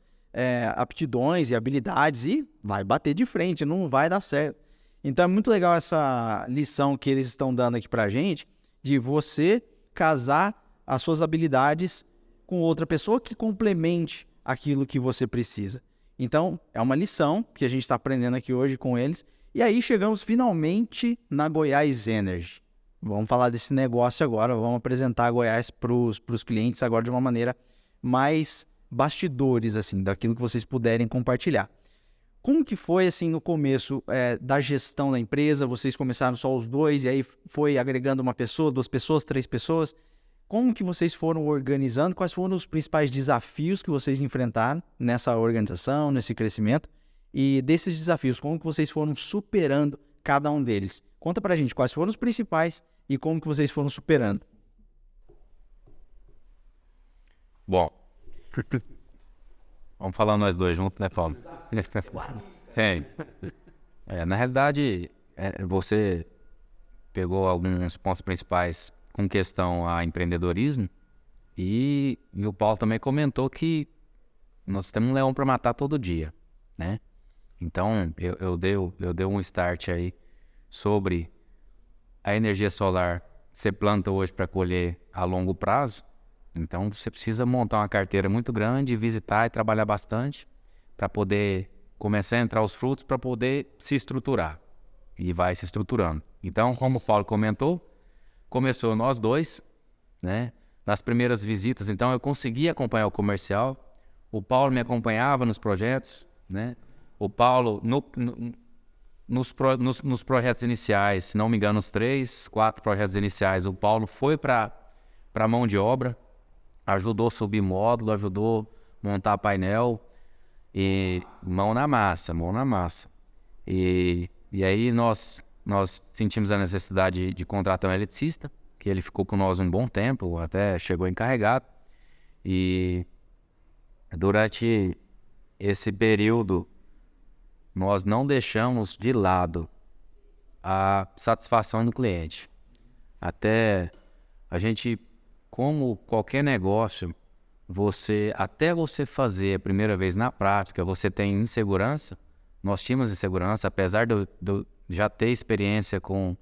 aptidões e habilidades e vai bater de frente, não vai dar certo. Então é muito legal essa lição que eles estão dando aqui pra gente, de você casar as suas habilidades com outra pessoa que complemente aquilo que você precisa. Então, é uma lição que a gente está aprendendo aqui hoje com eles. E aí chegamos finalmente na Goiás Energy. Vamos falar desse negócio agora, vamos apresentar a Goiás para os clientes agora de uma maneira mais bastidores, assim, daquilo que vocês puderem compartilhar. Como que foi, assim, no começo da gestão da empresa? Vocês começaram só os dois e aí foi agregando uma pessoa, 2 pessoas, 3 pessoas? Como que vocês foram organizando? Quais foram os principais desafios que vocês enfrentaram nessa organização, nesse crescimento? E desses desafios, como que vocês foram superando cada um deles? Conta pra gente quais foram os principais e como que vocês foram superando. Bom, vamos falar nós dois juntos, né, Paulo? Na realidade, você pegou alguns pontos principais com questão a empreendedorismo e o Paulo também comentou que nós temos um leão para matar todo dia, né? Então, eu dei um start aí sobre a energia solar. Você planta hoje para colher a longo prazo, então você precisa montar uma carteira muito grande, visitar e trabalhar bastante para poder começar a entrar os frutos, para poder se estruturar. E vai se estruturando. Então, como o Paulo comentou, começou nós dois, né? Nas primeiras visitas, então eu conseguia acompanhar o comercial. O Paulo me acompanhava nos projetos, né? O Paulo, nos projetos iniciais, se não me engano, os 3, 4 projetos iniciais, o Paulo foi para a mão de obra, ajudou a subir módulo, ajudou a montar painel, e mão na massa. E aí nós sentimos a necessidade de contratar um eletricista, que ele ficou com nós um bom tempo, até chegou encarregado. E durante esse período, nós não deixamos de lado a satisfação do cliente. Até a gente, como qualquer negócio, até você fazer a primeira vez na prática, você tem insegurança. Nós tínhamos insegurança, apesar de eu já ter experiência com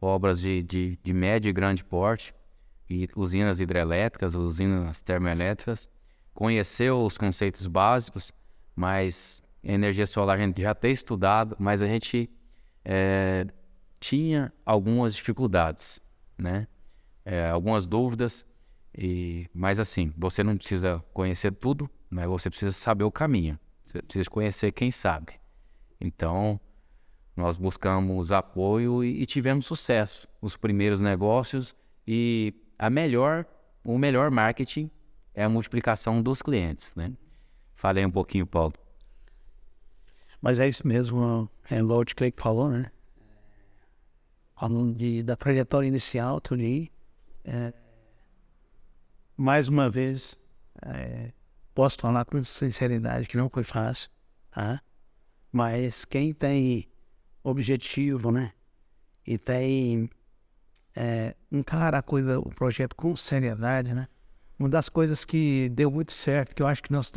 obras de médio e grande porte, e usinas hidrelétricas, usinas termoelétricas, conhecer os conceitos básicos, mas energia solar a gente já ter estudado, mas a gente tinha algumas dificuldades, né? Algumas dúvidas, mas assim, você não precisa conhecer tudo, mas você precisa saber o caminho, você precisa conhecer quem sabe. Então, nós buscamos apoio e tivemos sucesso. Os primeiros negócios e o melhor marketing é a multiplicação dos clientes, né? Falei um pouquinho, Paulo. Mas é isso mesmo, igual o Clay falou, né? Falando da trajetória inicial, tudo aí. Mais uma vez, posso falar com sinceridade que não foi fácil, tá? Mas quem tem objetivo, né? E tem encara o projeto com seriedade, né? Uma das coisas que deu muito certo, que eu acho que nós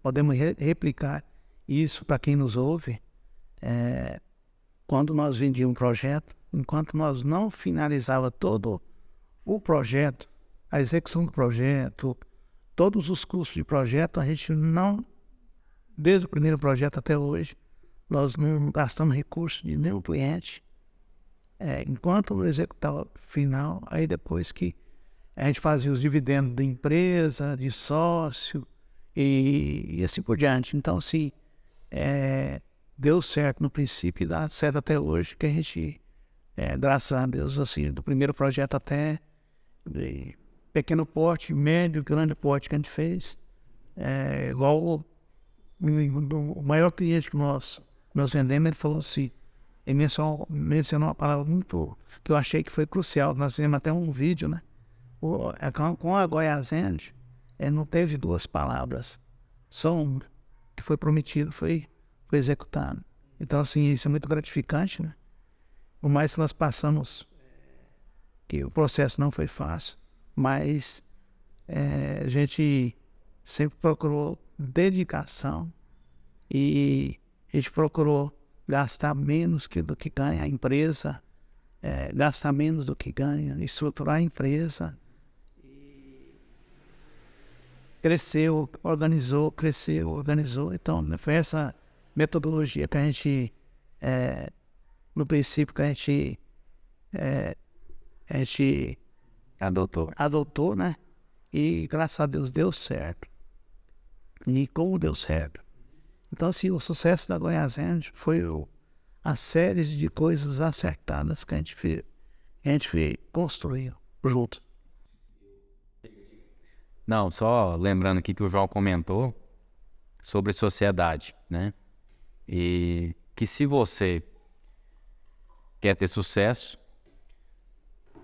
podemos replicar isso para quem nos ouve, quando nós vendíamos um projeto, enquanto nós não finalizava todo o projeto, a execução do projeto, todos os custos de projeto, a gente não, desde o primeiro projeto até hoje, nós não gastamos recursos de nenhum cliente, enquanto não executava final, aí depois que a gente fazia os dividendos da empresa, de sócio e assim por diante. Então, assim, deu certo no princípio e dá certo até hoje, que a gente, graças a Deus, assim, do primeiro projeto até de pequeno porte, médio, grande porte que a gente fez, igual o maior cliente que nós vendemos, ele falou assim, ele mencionou uma palavra muito, que eu achei que foi crucial, nós fizemos até um vídeo, né? Com a Goiás Energy, não teve duas palavras. Só uma. O que foi prometido foi executado. Então, assim, isso é muito gratificante, né? Por mais que nós passamos, que o processo não foi fácil, mas a gente sempre procurou dedicação e a gente procurou gastar menos do que ganha a empresa, gastar menos do que ganha, estruturar a empresa. Cresceu, organizou. Então, né, foi essa metodologia que a gente, no princípio, que a gente adotou, né? E graças a Deus deu certo. E como deu certo. Então, assim, o sucesso da Goiás Energy foi a série de coisas acertadas que a gente construiu junto. Não, só lembrando aqui que o João comentou sobre sociedade, né? E que se você quer ter sucesso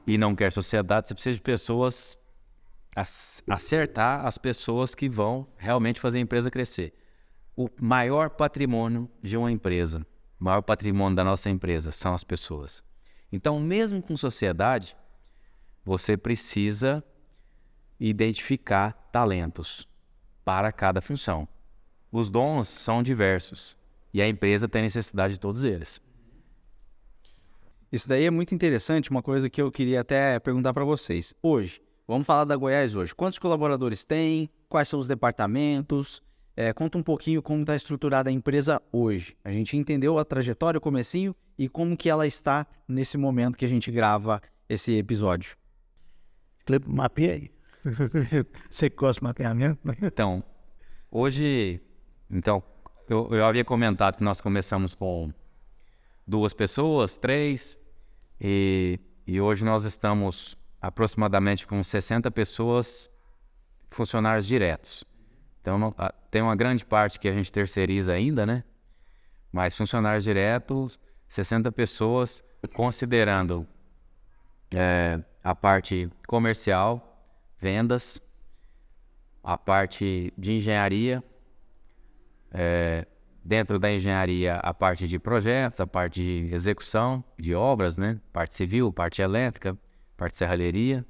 e não quer sociedade, você precisa de pessoas, acertar as pessoas que vão realmente fazer a empresa crescer. O maior patrimônio de uma empresa, o maior patrimônio da nossa empresa são as pessoas. Então, mesmo com sociedade, você precisa identificar talentos para cada função. Os dons são diversos e a empresa tem necessidade de todos eles. Isso daí é muito interessante, uma coisa que eu queria até perguntar para vocês. Hoje, vamos falar da Goiás hoje. Quantos colaboradores tem? Quais são os departamentos? Conta um pouquinho como está estruturada a empresa hoje. A gente entendeu a trajetória, o comecinho e como que ela está nesse momento que a gente grava esse episódio. Mapeia aí. Você que gosta de mapeamento, né? Então, hoje, eu havia comentado que nós começamos com 2 pessoas, 3, e hoje nós estamos aproximadamente com 60 pessoas, funcionários diretos. Então, tem uma grande parte que a gente terceiriza ainda, né? Mas funcionários diretos, 60 pessoas, considerando a parte comercial, vendas, a parte de engenharia, dentro da engenharia a parte de projetos, a parte de execução de obras, né? Parte civil, parte elétrica, parte de serralheria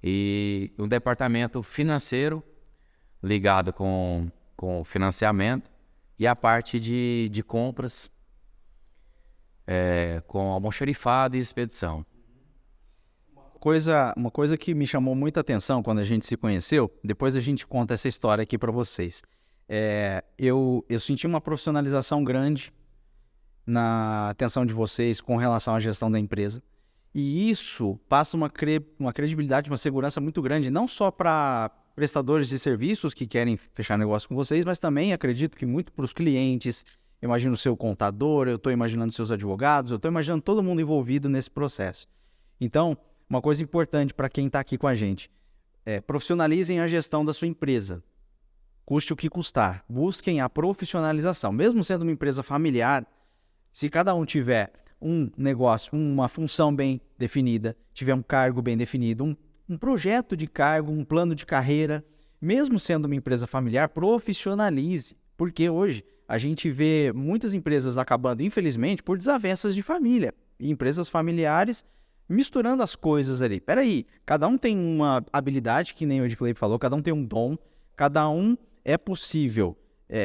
e o departamento financeiro ligado com financiamento e a parte de compras com almoxarifado e expedição. Uma coisa que me chamou muita atenção quando a gente se conheceu, depois a gente conta essa história aqui para vocês. Eu senti uma profissionalização grande na atenção de vocês com relação à gestão da empresa. E isso passa uma credibilidade, uma segurança muito grande, não só para prestadores de serviços que querem fechar negócio com vocês, mas também acredito que muito para os clientes. Imagino o seu contador, eu estou imaginando seus advogados, eu estou imaginando todo mundo envolvido nesse processo. Então, uma coisa importante para quem está aqui com a gente, profissionalizem a gestão da sua empresa. Custe o que custar. Busquem a profissionalização. Mesmo sendo uma empresa familiar, se cada um tiver um negócio, uma função bem definida, tiver um cargo bem definido, um projeto de cargo, um plano de carreira, mesmo sendo uma empresa familiar, profissionalize. Porque hoje a gente vê muitas empresas acabando, infelizmente, por desavenças de família. E empresas familiares misturando as coisas ali. Peraí, cada um tem uma habilidade, que nem o Edclay falou, cada um tem um dom, cada um é possível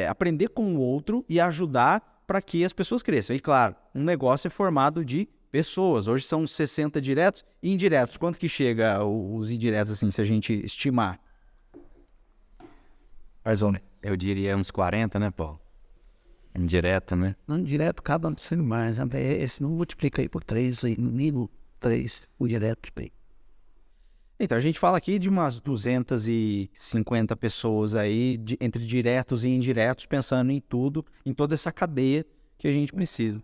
aprender com o outro e ajudar para que as pessoas cresçam. E claro, um negócio é formado de pessoas. Hoje são 60 diretos e indiretos. Quanto que chega os indiretos, assim, se a gente estimar? Eu diria uns 40, né, Paulo? Indireto, né? Não direto, acaba sendo mais. Né? Esse não multiplica aí por 3, aí, no mínimo 3, o direto. Então, a gente fala aqui de umas 250 pessoas aí, entre diretos e indiretos, pensando em tudo, em toda essa cadeia que a gente precisa.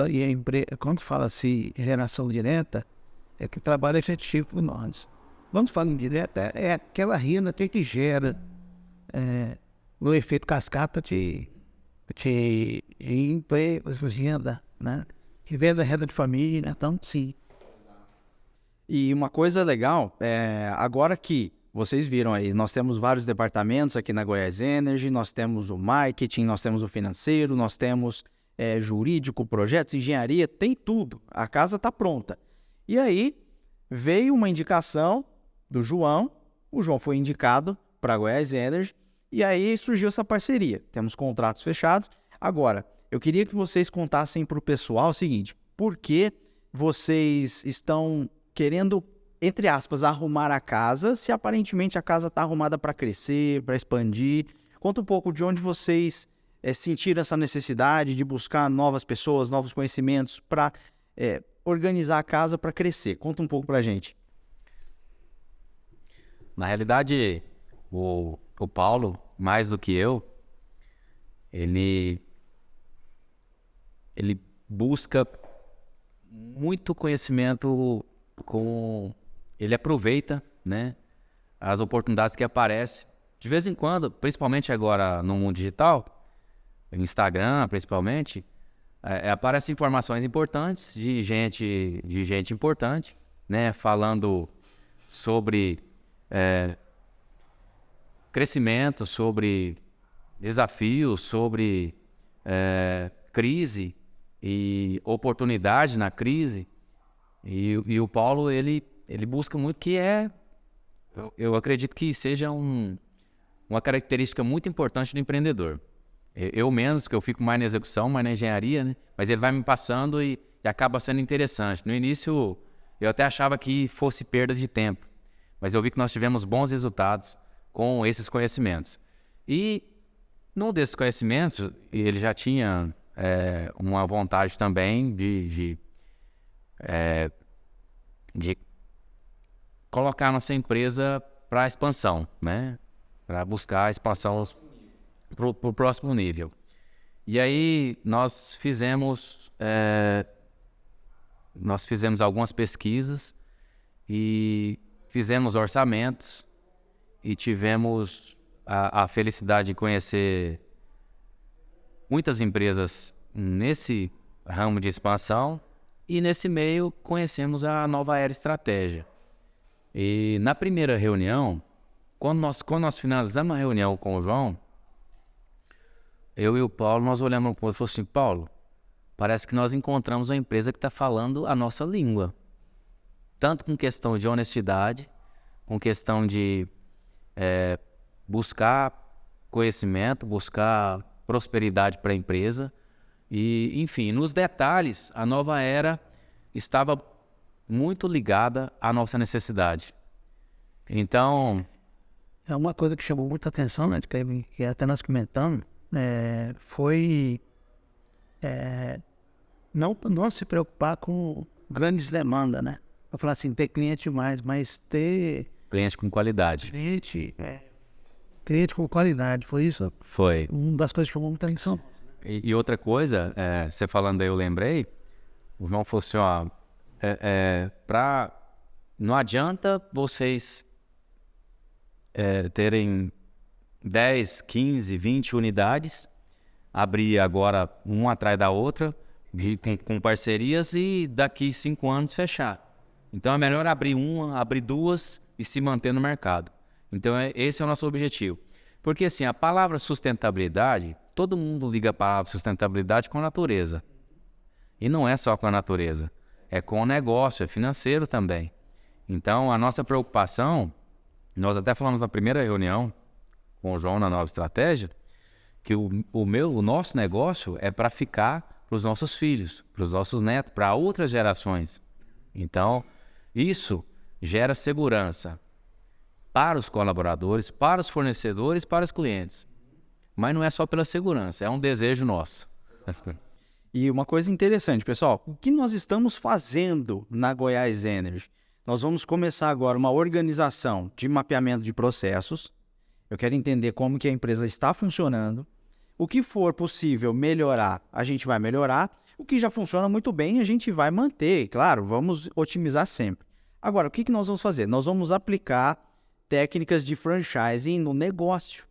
E quando fala assim, geração direta, é que trabalho efetivo por nós. Quando fala em direta, é aquela renda que gera no efeito cascata de empregos, renda, né? Que vem da renda de família, então sim. E uma coisa legal, agora que vocês viram aí, nós temos vários departamentos aqui na Goiás Energy, nós temos o marketing, nós temos o financeiro, nós temos jurídico, projetos, engenharia, tem tudo. A casa está pronta. E aí veio uma indicação do João, o João foi indicado para a Goiás Energy, e aí surgiu essa parceria. Temos contratos fechados. Agora, eu queria que vocês contassem para o pessoal o seguinte, por que vocês estão querendo, entre aspas, arrumar a casa, se aparentemente a casa está arrumada para crescer, para expandir? Conta um pouco de onde vocês sentiram essa necessidade de buscar novas pessoas, novos conhecimentos para organizar a casa para crescer. Conta um pouco para a gente. Na realidade, o Paulo, mais do que eu, ele busca muito conhecimento, ele aproveita, né, as oportunidades que aparecem. De vez em quando, principalmente agora no mundo digital, no Instagram principalmente, aparecem informações importantes de gente importante, né, falando sobre crescimento, sobre desafios, sobre crise e oportunidade na crise. E o Paulo, ele busca muito, que eu acredito que seja uma característica muito importante do empreendedor. Eu menos, porque eu fico mais na execução, mais na engenharia, né? Mas ele vai me passando e acaba sendo interessante. No início, eu até achava que fosse perda de tempo, mas eu vi que nós tivemos bons resultados com esses conhecimentos. E num desses conhecimentos, ele já tinha uma vontade também de colocar a nossa empresa para a expansão, né? Para buscar a expansão para o próximo nível. E aí nós fizemos algumas pesquisas e fizemos orçamentos e tivemos a felicidade de conhecer muitas empresas nesse ramo de expansão, e nesse meio conhecemos a Nova Era Estratégia. E na primeira reunião, quando nós finalizamos a reunião com o João, eu e o Paulo, nós olhamos para o outro e falamos assim: Paulo, parece que nós encontramos uma empresa que está falando a nossa língua. Tanto com questão de honestidade, com questão de buscar conhecimento, buscar prosperidade para a empresa. E, enfim, nos detalhes, a Nova Era estava muito ligada à nossa necessidade. Então... É uma coisa que chamou muita atenção, né, que até nós comentamos, foi não se preocupar com grandes demandas, né? Para falar assim, ter cliente mais, mas ter... Cliente com qualidade. Cliente com qualidade, foi isso? Foi. Uma das coisas que chamou muita atenção. E outra coisa, você falando aí, eu lembrei, o João falou assim, ó, não adianta vocês terem 10, 15, 20 unidades, abrir agora uma atrás da outra, com parcerias, e daqui 5 anos fechar. Então é melhor abrir uma, abrir duas e se manter no mercado. Então esse é o nosso objetivo. Porque assim, a palavra sustentabilidade, todo mundo liga a palavra sustentabilidade com a natureza. E não é só com a natureza, é com o negócio, é financeiro também. Então a nossa preocupação, nós até falamos na primeira reunião com o João na Nova Estratégia, que o nosso negócio é para ficar para os nossos filhos, para os nossos netos, para outras gerações. Então, isso gera segurança para os colaboradores, para os fornecedores, para os clientes. Mas não é só pela segurança, é um desejo nosso. E uma coisa interessante, pessoal, o que nós estamos fazendo na Goiás Energy? Nós vamos começar agora uma organização de mapeamento de processos. Eu quero entender como que a empresa está funcionando. O que for possível melhorar, a gente vai melhorar. O que já funciona muito bem, a gente vai manter. Claro, vamos otimizar sempre. Agora, o que nós vamos fazer? Nós vamos aplicar técnicas de franchising no negócio.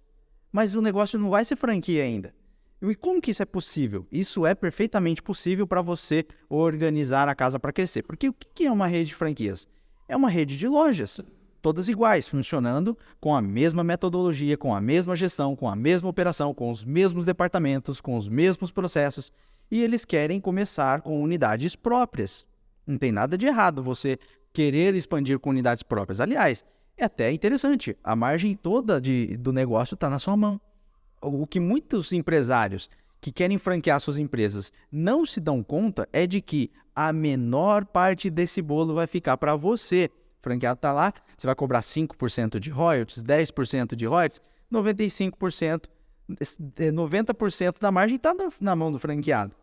Mas o negócio não vai ser franquia ainda. E como que isso é possível? Isso é perfeitamente possível para você organizar a casa para crescer. Porque o que é uma rede de franquias? É uma rede de lojas. todas iguais, funcionando com a mesma metodologia, com a mesma gestão, com a mesma operação, com os mesmos departamentos, com os mesmos processos, e eles querem começar com unidades próprias. Não tem nada de errado você querer expandir com unidades próprias. Aliás, é até interessante, a margem toda do negócio está na sua mão. O que muitos empresários que querem franquear suas empresas não se dão conta é de que a menor parte desse bolo vai ficar para você. O franqueado está lá, você vai cobrar 5% de royalties, 10% de royalties, 95%, 90% da margem está na mão do franqueado.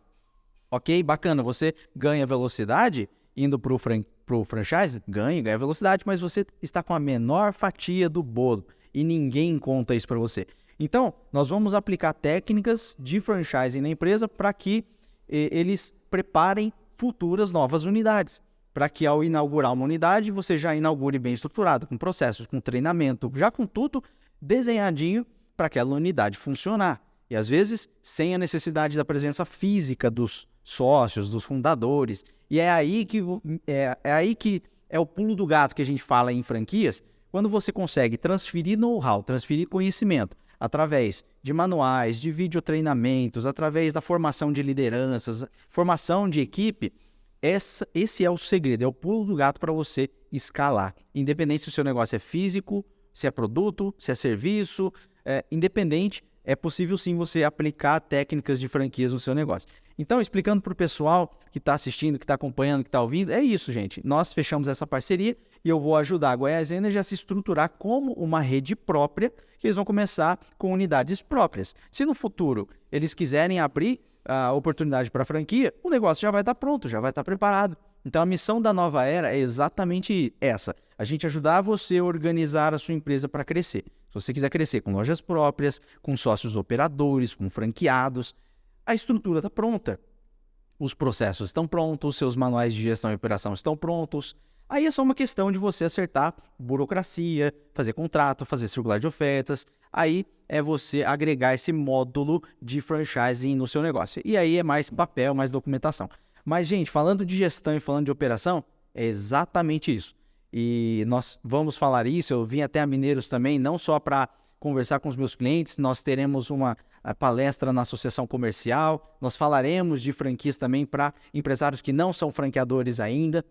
Ok, bacana, você ganha velocidade indo para o franchise, ganha velocidade, mas você está com a menor fatia do bolo e ninguém conta isso para você. Então, nós vamos aplicar técnicas de franchising na empresa para que eles preparem futuras novas unidades. Para que ao inaugurar uma unidade, você já inaugure bem estruturado, com processos, com treinamento, já com tudo desenhadinho para aquela unidade funcionar. E às vezes, sem a necessidade da presença física dos sócios, dos fundadores. E é aí que é o pulo do gato que a gente fala em franquias, quando você consegue transferir know-how, transferir conhecimento, através de manuais, de videotreinamentos, através da formação de lideranças, formação de equipe, esse é o segredo, é o pulo do gato para você escalar. Independente se o seu negócio é físico, se é produto, se é serviço, independente, é possível sim você aplicar técnicas de franquias no seu negócio. Então, explicando para o pessoal que está assistindo, que está acompanhando, que está ouvindo, é isso, gente. Nós fechamos essa parceria e eu vou ajudar a Goiás Energy a se estruturar como uma rede própria, que eles vão começar com unidades próprias. Se no futuro eles quiserem abrir a oportunidade para franquia, o negócio já vai estar pronto, já vai estar preparado. Então, a missão da Nova Era é exatamente essa: a gente ajudar você a organizar a sua empresa para crescer. Se você quiser crescer com lojas próprias, com sócios operadores, com franqueados, a estrutura está pronta. Os processos estão prontos, os seus manuais de gestão e operação estão prontos. Aí é só uma questão de você acertar burocracia, fazer contrato, fazer circular de ofertas. Aí é você agregar esse módulo de franchising no seu negócio. E aí é mais papel, mais documentação. Mas, gente, falando de gestão e falando de operação, é exatamente isso. E nós vamos falar isso, eu vim até a Mineiros também, não só para conversar com os meus clientes, nós teremos uma palestra na associação comercial, nós falaremos de franquias também para empresários que não são franqueadores ainda,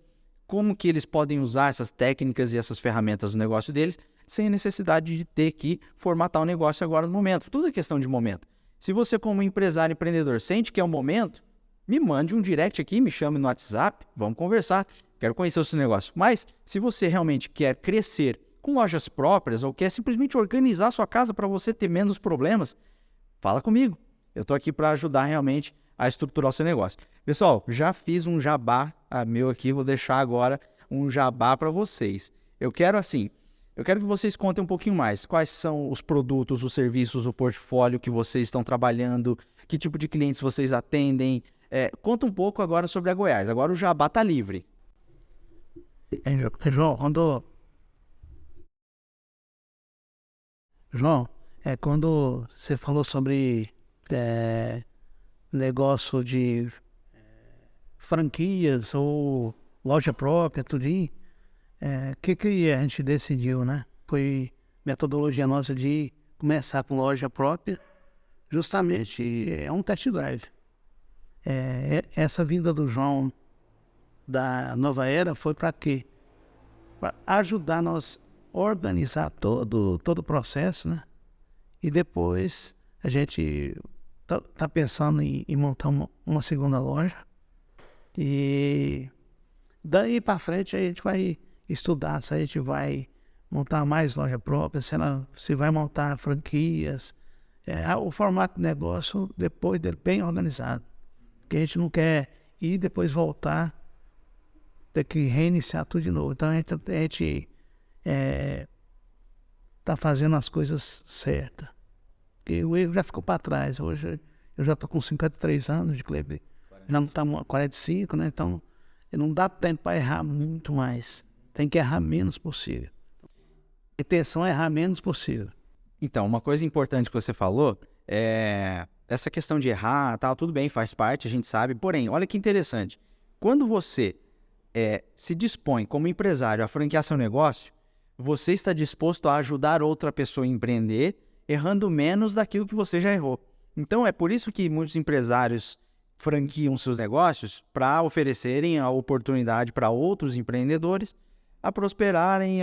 como que eles podem usar essas técnicas e essas ferramentas no negócio deles, sem a necessidade de ter que formatar o negócio agora no momento. Tudo é questão de momento. Se você, como empresário empreendedor, sente que é o momento, me mande um direct aqui, me chame no WhatsApp, vamos conversar, quero conhecer o seu negócio. Mas, se você realmente quer crescer com lojas próprias ou quer simplesmente organizar a sua casa para você ter menos problemas, fala comigo. Eu estou aqui para ajudar realmente a estruturar o seu negócio. Pessoal, já fiz um jabá meu aqui, vou deixar agora um jabá para vocês. Eu quero que vocês contem um pouquinho mais. Quais são os produtos, os serviços, o portfólio que vocês estão trabalhando, que tipo de clientes vocês atendem. Conta um pouco agora sobre a Goiás. Agora o jabá está livre. João, quando você falou sobre negócio de franquias ou loja própria, tudinho, que a gente decidiu, né? Foi metodologia nossa de começar com loja própria, justamente é um test drive. Essa vinda do João da Nova Era foi para quê? Para ajudar nós a organizar todo o processo, né? E depois a gente tá pensando em montar uma segunda loja. E daí para frente a gente vai estudar se a gente vai montar mais loja própria, se vai montar franquias. O formato de negócio depois dele bem organizado. Porque a gente não quer ir e depois voltar, ter que reiniciar tudo de novo. Então a gente tá fazendo as coisas certas. Porque o erro já ficou para trás. Hoje eu já tô com 53 anos de Kleber. Já não tá 45, né? Então não dá tempo para errar muito mais. Tem que errar menos possível. A intenção é errar menos possível. Então, uma coisa importante que você falou é essa questão de errar, tal, tudo bem, faz parte, a gente sabe. Porém, olha que interessante. Quando você se dispõe como empresário a franquear seu negócio, você está disposto a ajudar outra pessoa a empreender, errando menos daquilo que você já errou. Então, é por isso que muitos empresários franquiam seus negócios para oferecerem a oportunidade para outros empreendedores a prosperarem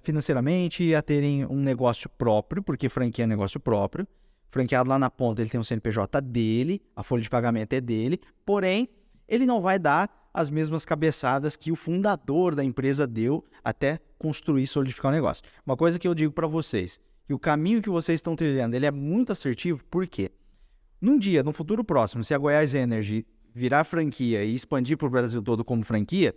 financeiramente e a terem um negócio próprio, porque franquia é negócio próprio. Franqueado lá na ponta, ele tem um CNPJ dele, a folha de pagamento é dele, porém, ele não vai dar as mesmas cabeçadas que o fundador da empresa deu até construir e solidificar o negócio. Uma coisa que eu digo para vocês, que o caminho que vocês estão trilhando, ele é muito assertivo, por quê? Num dia, no futuro próximo, se a Goiás Energy virar franquia e expandir para o Brasil todo como franquia,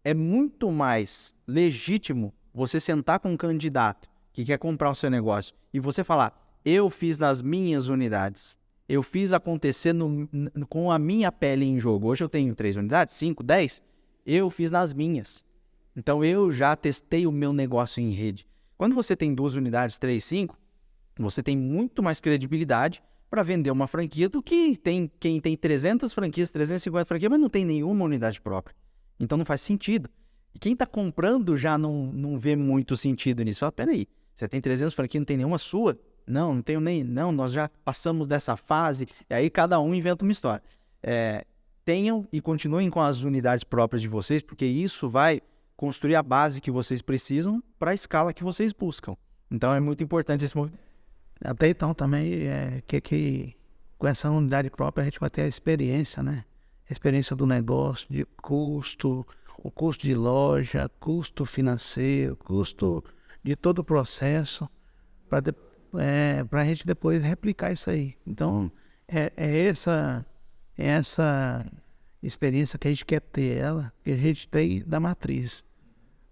é muito mais legítimo você sentar com um candidato que quer comprar o seu negócio e você falar, eu fiz nas minhas unidades, eu fiz acontecer com a minha pele em jogo. Hoje eu tenho 3 unidades, 5, 10, eu fiz nas minhas. Então eu já testei o meu negócio em rede. Quando você tem 2 unidades, 3, 5, você tem muito mais credibilidade para vender uma franquia do que quem tem 300 franquias, 350 franquias, mas não tem nenhuma unidade própria. Então não faz sentido. E quem está comprando já não vê muito sentido nisso. Fala, peraí, você tem 300 franquias, não tem nenhuma sua? Não tenho nem... Não, nós já passamos dessa fase. E aí cada um inventa uma história. Tenham e continuem com as unidades próprias de vocês, porque isso vai construir a base que vocês precisam para a escala que vocês buscam. Então é muito importante esse movimento. Até então também, que com essa unidade própria a gente vai ter a experiência, né? A experiência do negócio, de custo, o custo de loja, custo financeiro, custo de todo o processo, para a gente depois replicar isso aí. Então, essa experiência que a gente quer ter ela, que a gente tem da matriz.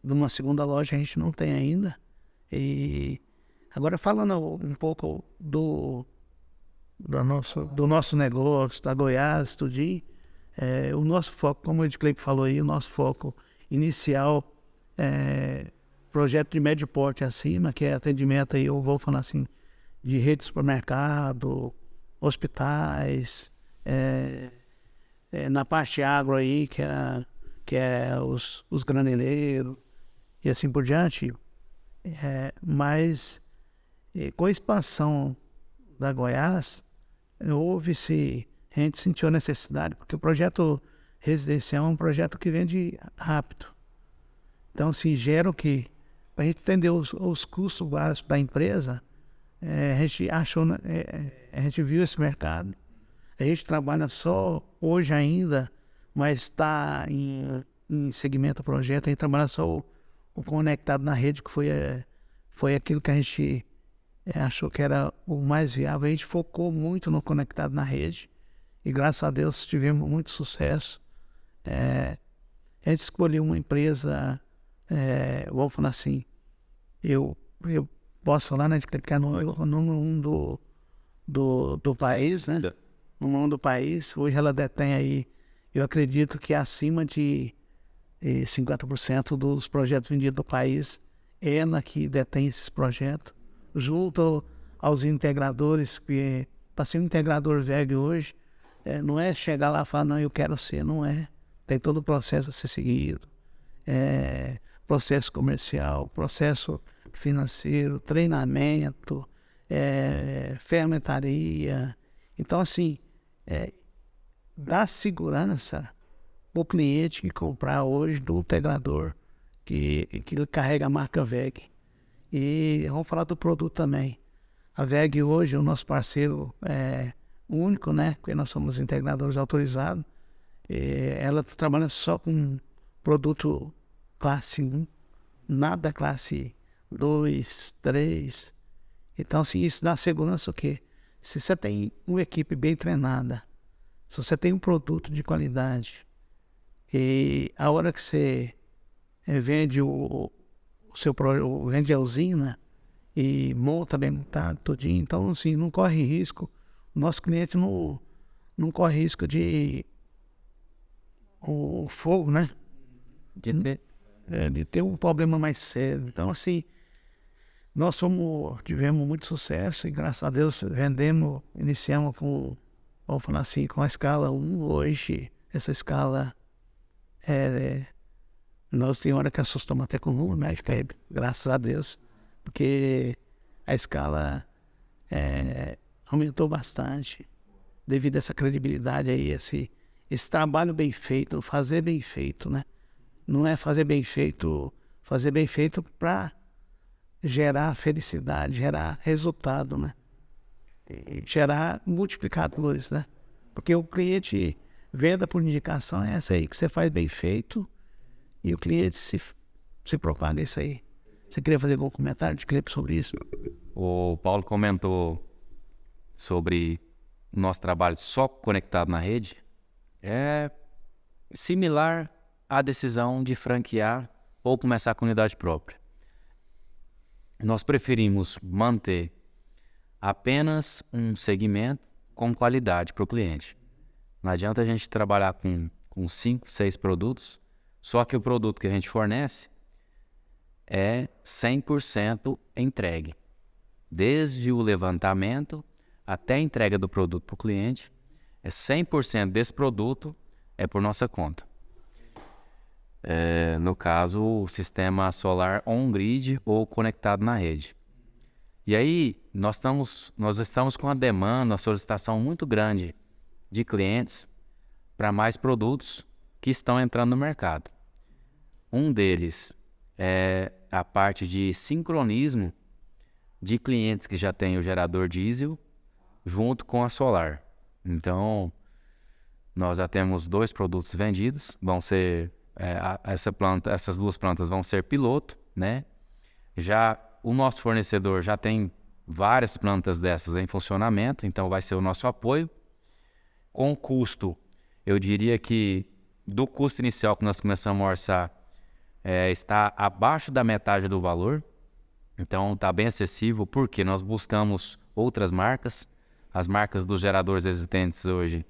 De uma segunda loja a gente não tem ainda. E agora falando um pouco do nosso negócio, da Goiás, tudinho, o nosso foco, como o Edcleipe falou aí, o nosso foco inicial é projeto de médio porte acima, que é atendimento aí, eu vou falar assim, de rede de supermercado, hospitais, na parte agro aí, que é os graneleiros e assim por diante. Mas com a expansão da Goiás, a gente sentiu a necessidade, porque o projeto residencial é um projeto que vende rápido. Então, se gera o que? Para a gente entender os custos básicos da empresa, a gente viu esse mercado. A gente trabalha só hoje ainda, mas está em segmento projeto, a gente trabalha só o conectado na rede, que foi aquilo que a gente achou que era o mais viável. A gente focou muito no conectado na rede e graças a Deus tivemos muito sucesso. A gente escolheu uma empresa, vamos falar assim, eu posso falar, né, de clicar no número 1 do país, né? No número 1 do país. Hoje ela detém aí, eu acredito que acima de 50% dos projetos vendidos do país, ela que detém esses projetos, junto aos integradores, que para ser um integrador VEG hoje, não é chegar lá e falar, não, eu quero ser, não é. Tem todo o processo a ser seguido. Processo comercial, processo financeiro, treinamento, fermentaria. Então, assim, dá segurança para o cliente que comprar hoje do integrador, que ele carrega a marca VEG. E vamos falar do produto também. A VEG hoje, o nosso parceiro único, né? Porque nós somos integradores autorizados. Ela trabalha só com produto classe 1, nada classe 2, 3. Então, assim, isso dá segurança o quê? Se você tem uma equipe bem treinada, se você tem um produto de qualidade, e a hora que você vende vende a usina e monta bem montado, tudinho, então, assim, não corre risco. O nosso cliente não corre risco de o fogo, né? De ter um problema mais sério. Então, assim, nós tivemos muito sucesso e, graças a Deus, iniciamos vamos falar assim, com a escala 1. Hoje, essa escala Nós tem hora que assustamos até com o número médico, aí, graças a Deus, porque a escala aumentou bastante devido a essa credibilidade aí, esse trabalho bem feito, fazer bem feito, né? Não é fazer bem feito para gerar felicidade, gerar resultado, né? E gerar multiplicadores, né? Porque o cliente, venda por indicação é essa aí, que você faz bem feito e o cliente se propaga isso aí. Você queria fazer algum comentário de clipe sobre isso? O Paulo comentou sobre o nosso trabalho só conectado na rede. É similar à decisão de franquear ou começar com unidade própria. Nós preferimos manter apenas um segmento com qualidade para o cliente. Não adianta a gente trabalhar com 5, 6 produtos, só que o produto que a gente fornece é 100% entregue. Desde o levantamento até a entrega do produto para o cliente, 100% desse produto é por nossa conta. No caso, o sistema solar on-grid ou conectado na rede. E aí, nós estamos com uma demanda, uma solicitação muito grande de clientes para mais produtos que estão entrando no mercado. Um deles é a parte de sincronismo de clientes que já têm o gerador diesel junto com a solar. Então, nós já temos 2 produtos vendidos, vão ser essas 2 plantas vão ser piloto, né? Já o nosso fornecedor já tem várias plantas dessas em funcionamento, então vai ser o nosso apoio. Com o custo, eu diria que do custo inicial que nós começamos a orçar, está abaixo da metade do valor, então está bem acessível, porque nós buscamos outras marcas. As marcas dos geradores existentes hoje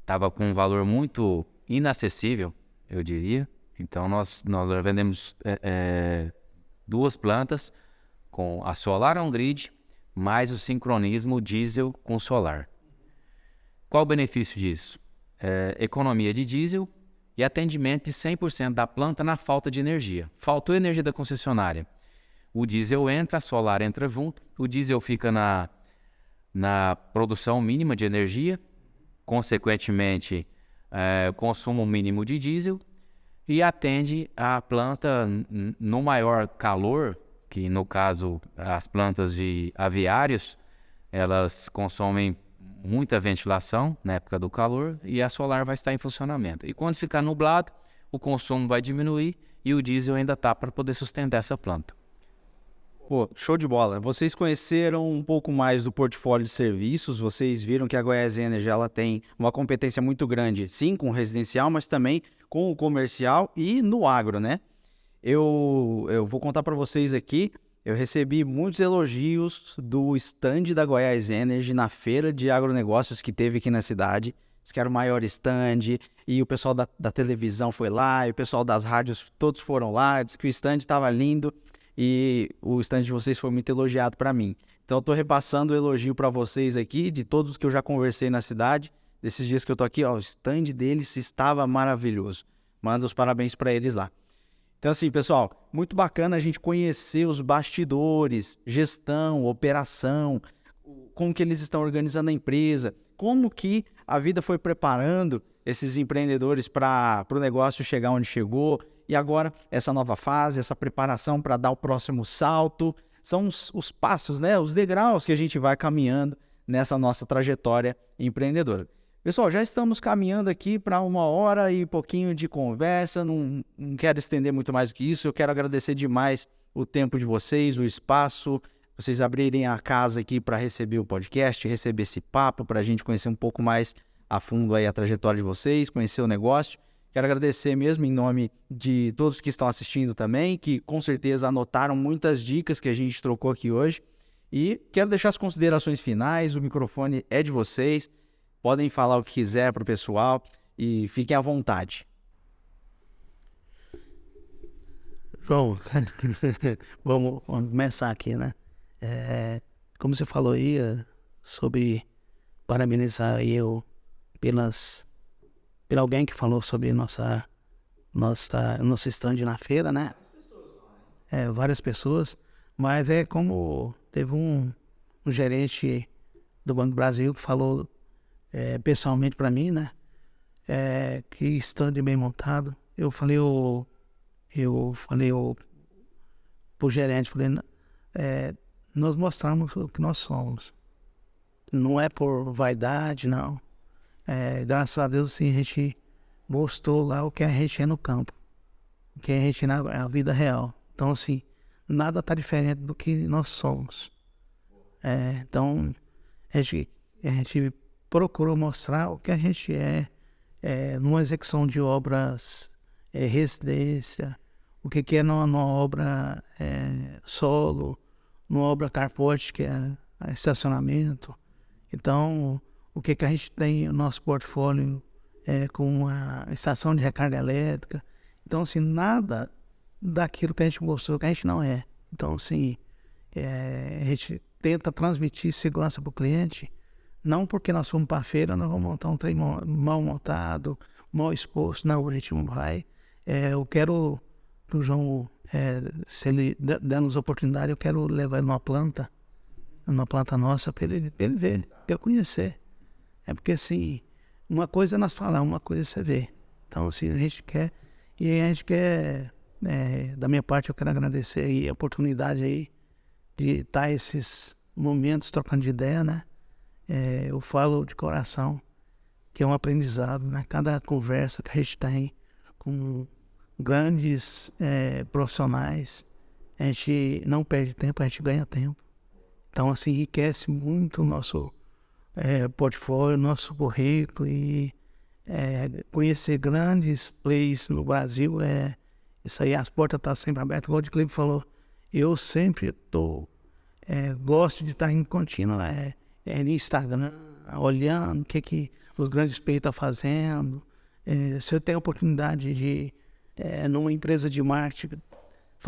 estava com um valor muito inacessível, eu diria. Então nós já vendemos 2 plantas com a solar on-grid mais o sincronismo diesel com solar. Qual o benefício disso? Economia de diesel e atendimento de 100% da planta na falta de energia. Faltou energia da concessionária. O diesel entra, a solar entra junto, o diesel fica na produção mínima de energia, consequentemente, consumo mínimo de diesel, e atende a planta no maior calor, que no caso as plantas de aviários, elas consomem muita ventilação na época do calor e a solar vai estar em funcionamento. E quando ficar nublado, o consumo vai diminuir e o diesel ainda está para poder sustentar essa planta. Pô, show de bola. Vocês conheceram um pouco mais do portfólio de serviços, vocês viram que a Goiás Energy ela tem uma competência muito grande, sim, com o residencial, mas também com o comercial e no agro, né? Eu vou contar para vocês aqui, eu recebi muitos elogios do stand da Goiás Energy na feira de agronegócios que teve aqui na cidade. Diz que era o maior stand, e o pessoal da televisão foi lá, e o pessoal das rádios todos foram lá, diz que o stand estava lindo. E o stand de vocês foi muito elogiado para mim. Então eu estou repassando o elogio para vocês aqui, de todos que eu já conversei na cidade, desses dias que eu estou aqui, ó, o stand deles estava maravilhoso. Manda os parabéns para eles lá. Então assim, pessoal, muito bacana a gente conhecer os bastidores, gestão, operação, como que eles estão organizando a empresa, como que a vida foi preparando esses empreendedores para o negócio chegar onde chegou. E agora, essa nova fase, essa preparação para dar o próximo salto, são os passos, né? Os degraus que a gente vai caminhando nessa nossa trajetória empreendedora. Pessoal, já estamos caminhando aqui para 1 hora e pouquinho de conversa, não quero estender muito mais do que isso, eu quero agradecer demais o tempo de vocês, o espaço, vocês abrirem a casa aqui para receber o podcast, receber esse papo, para a gente conhecer um pouco mais a fundo aí a trajetória de vocês, conhecer o negócio. Quero agradecer mesmo em nome de todos que estão assistindo também, que com certeza anotaram muitas dicas que a gente trocou aqui hoje. E quero deixar as considerações finais, o microfone é de vocês, podem falar o que quiser para o pessoal e fiquem à vontade. João, vamos começar aqui, né? Como você falou aí, sobre parabenizar eu por alguém que falou sobre nossa nosso stand na feira, né? Várias pessoas, mas é como teve um gerente do Banco do Brasil que falou pessoalmente para mim, né? Que stand bem montado. Eu falei pro gerente, falei, nós mostramos o que nós somos. Não é por vaidade, não. Graças a Deus, assim, a gente mostrou lá o que a gente é no campo, o que a gente é na vida real. Então, assim, nada está diferente do que nós somos. Então, a gente procurou mostrar o que a gente numa execução de obras, residência, o que é numa obra solo, numa obra carport, que é estacionamento. Então, o que a gente tem no nosso portfólio com a estação de recarga elétrica. Então, assim, nada daquilo que a gente mostrou que a gente não é. Então, assim, a gente tenta transmitir segurança para o cliente, não porque nós fomos para a feira, nós vamos montar um trem mal montado, mal exposto. Não, a gente não vai. Eu quero que o João, se ele der-nos oportunidade, eu quero levar ele numa planta nossa, para ele ver, para eu conhecer. Porque, assim, uma coisa é nós falar, uma coisa é você ver. Então, assim, a gente quer, da minha parte, eu quero agradecer aí a oportunidade aí de estar esses momentos trocando de ideia, né? Eu falo de coração que é um aprendizado, né? Cada conversa que a gente tem com grandes profissionais, a gente não perde tempo, a gente ganha tempo. Então, assim, enriquece muito o nosso portfólio, nosso currículo, e conhecer grandes players no Brasil, isso aí, as portas estão sempre abertas. Igual o Clipe falou, eu sempre gosto de estar em contínuo no Instagram, olhando o que os grandes players estão fazendo. Se eu tenho a oportunidade de, numa empresa de marketing,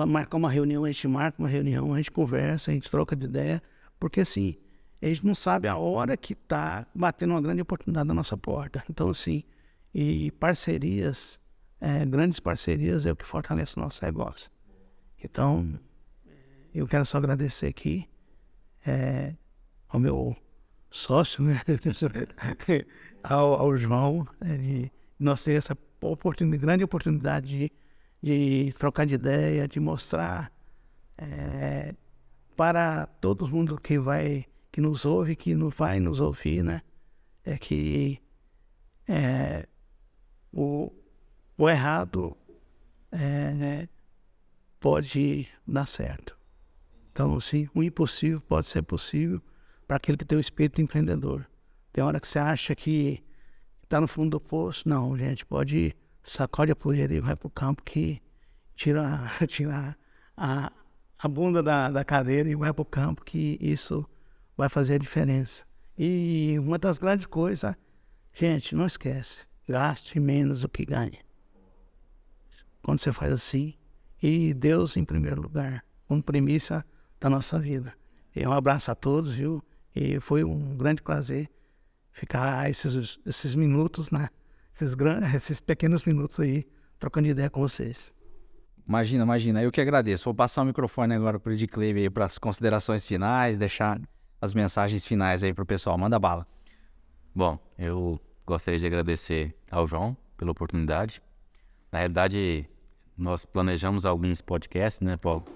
marcar uma reunião, a gente marca uma reunião, a gente conversa, a gente troca de ideia, porque assim, a gente não sabe a hora que está batendo uma grande oportunidade na nossa porta. Então, assim, e parcerias, grandes parcerias é o que fortalece o nosso negócio. Então, eu quero só agradecer aqui ao meu sócio, né? ao João, de nós ter essa grande oportunidade de trocar de ideia, de mostrar para todo mundo que nos ouve, que não vai nos ouvir, né? Que o errado pode dar certo. Então, assim, o impossível pode ser possível para aquele que tem o espírito empreendedor. Tem hora que você acha que está no fundo do poço. Não, gente, pode sacode a poeira e vai para o campo, que tira a bunda da cadeira e vai para o campo, que isso vai fazer a diferença. E uma das grandes coisas, gente, não esquece, gaste menos do que ganhe. Quando você faz assim, e Deus em primeiro lugar, como premissa da nossa vida. E um abraço a todos, viu? E foi um grande prazer ficar esses minutos, né? Esses pequenos minutos aí, trocando ideia com vocês. Imagina, eu que agradeço. Vou passar o microfone agora para o Edclave aí para as considerações finais, deixar as mensagens finais aí para o pessoal. Manda bala. Bom, eu gostaria de agradecer ao João pela oportunidade. Na realidade, nós planejamos alguns podcasts, né, Paulo?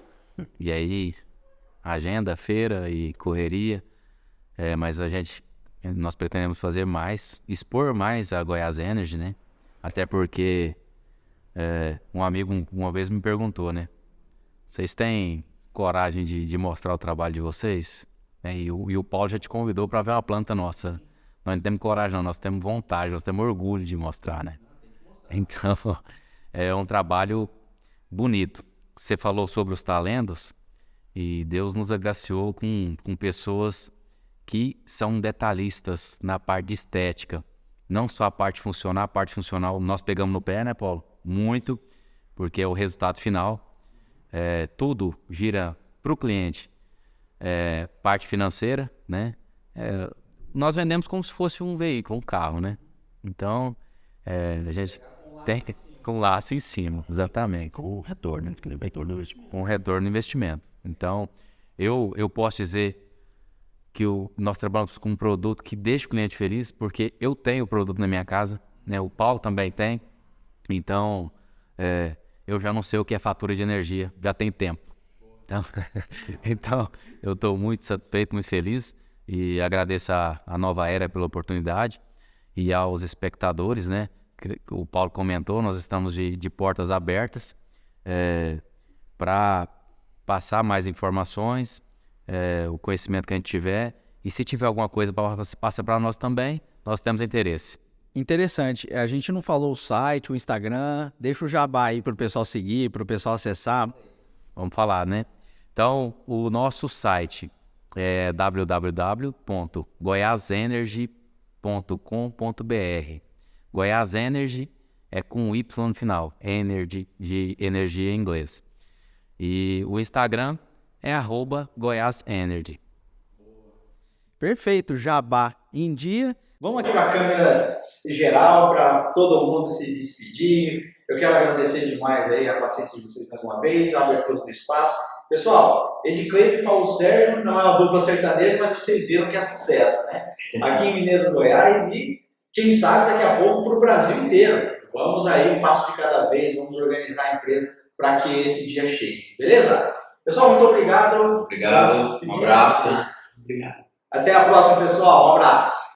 E aí, agenda, feira e correria, mas nós pretendemos fazer mais, expor mais a Goiás Energy, né? Até porque um amigo uma vez me perguntou, né? Vocês têm coragem de mostrar o trabalho de vocês? E o Paulo já te convidou para ver uma planta nossa. Nós não temos coragem, não, nós temos vontade, nós temos orgulho de mostrar, né? Então, é um trabalho bonito. Você falou sobre os talentos e Deus nos agraciou com pessoas que são detalhistas na parte de estética. Não só a parte funcional nós pegamos no pé, né, Paulo? Muito, porque é o resultado final. Tudo gira para o cliente. Parte financeira, né? Nós vendemos como se fosse um veículo, um carro, né? Então, a gente tem com laço em cima, exatamente. Com retorno, Com retorno no investimento. Então, eu posso dizer que nós trabalhamos com um produto que deixa o cliente feliz, porque eu tenho o produto na minha casa, né? O Paulo também tem. Então, eu já não sei o que é fatura de energia, já tem tempo. Então eu estou muito satisfeito, muito feliz e agradeço a Nova Era pela oportunidade e aos espectadores, né? O Paulo comentou, nós estamos de portas abertas para passar mais informações, o conhecimento que a gente tiver, e se tiver alguma coisa para passar para nós também, nós temos interesse. Interessante. A gente não falou o site, o Instagram. Deixa o jabá aí para o pessoal seguir, para o pessoal acessar. Vamos falar, né? Então, o nosso site é www.goiasenergy.com.br. Goiás Energy é com Y no final, Energy, de energia em inglês. E o Instagram é @GoiásEnergy. Perfeito, jabá em dia. Vamos aqui para a câmera geral, para todo mundo se despedir. Eu quero agradecer demais aí a paciência de vocês mais uma vez, a abertura do espaço. Pessoal, Edcleide e Paulo Sérgio não é uma dupla sertaneja, mas vocês viram que é sucesso, né? Aqui em Mineiros, Goiás e, quem sabe, daqui a pouco para o Brasil inteiro. Vamos aí, um passo de cada vez, vamos organizar a empresa para que esse dia chegue. Beleza? Pessoal, muito obrigado. Obrigado, um abraço. Até a próxima, pessoal. Um abraço.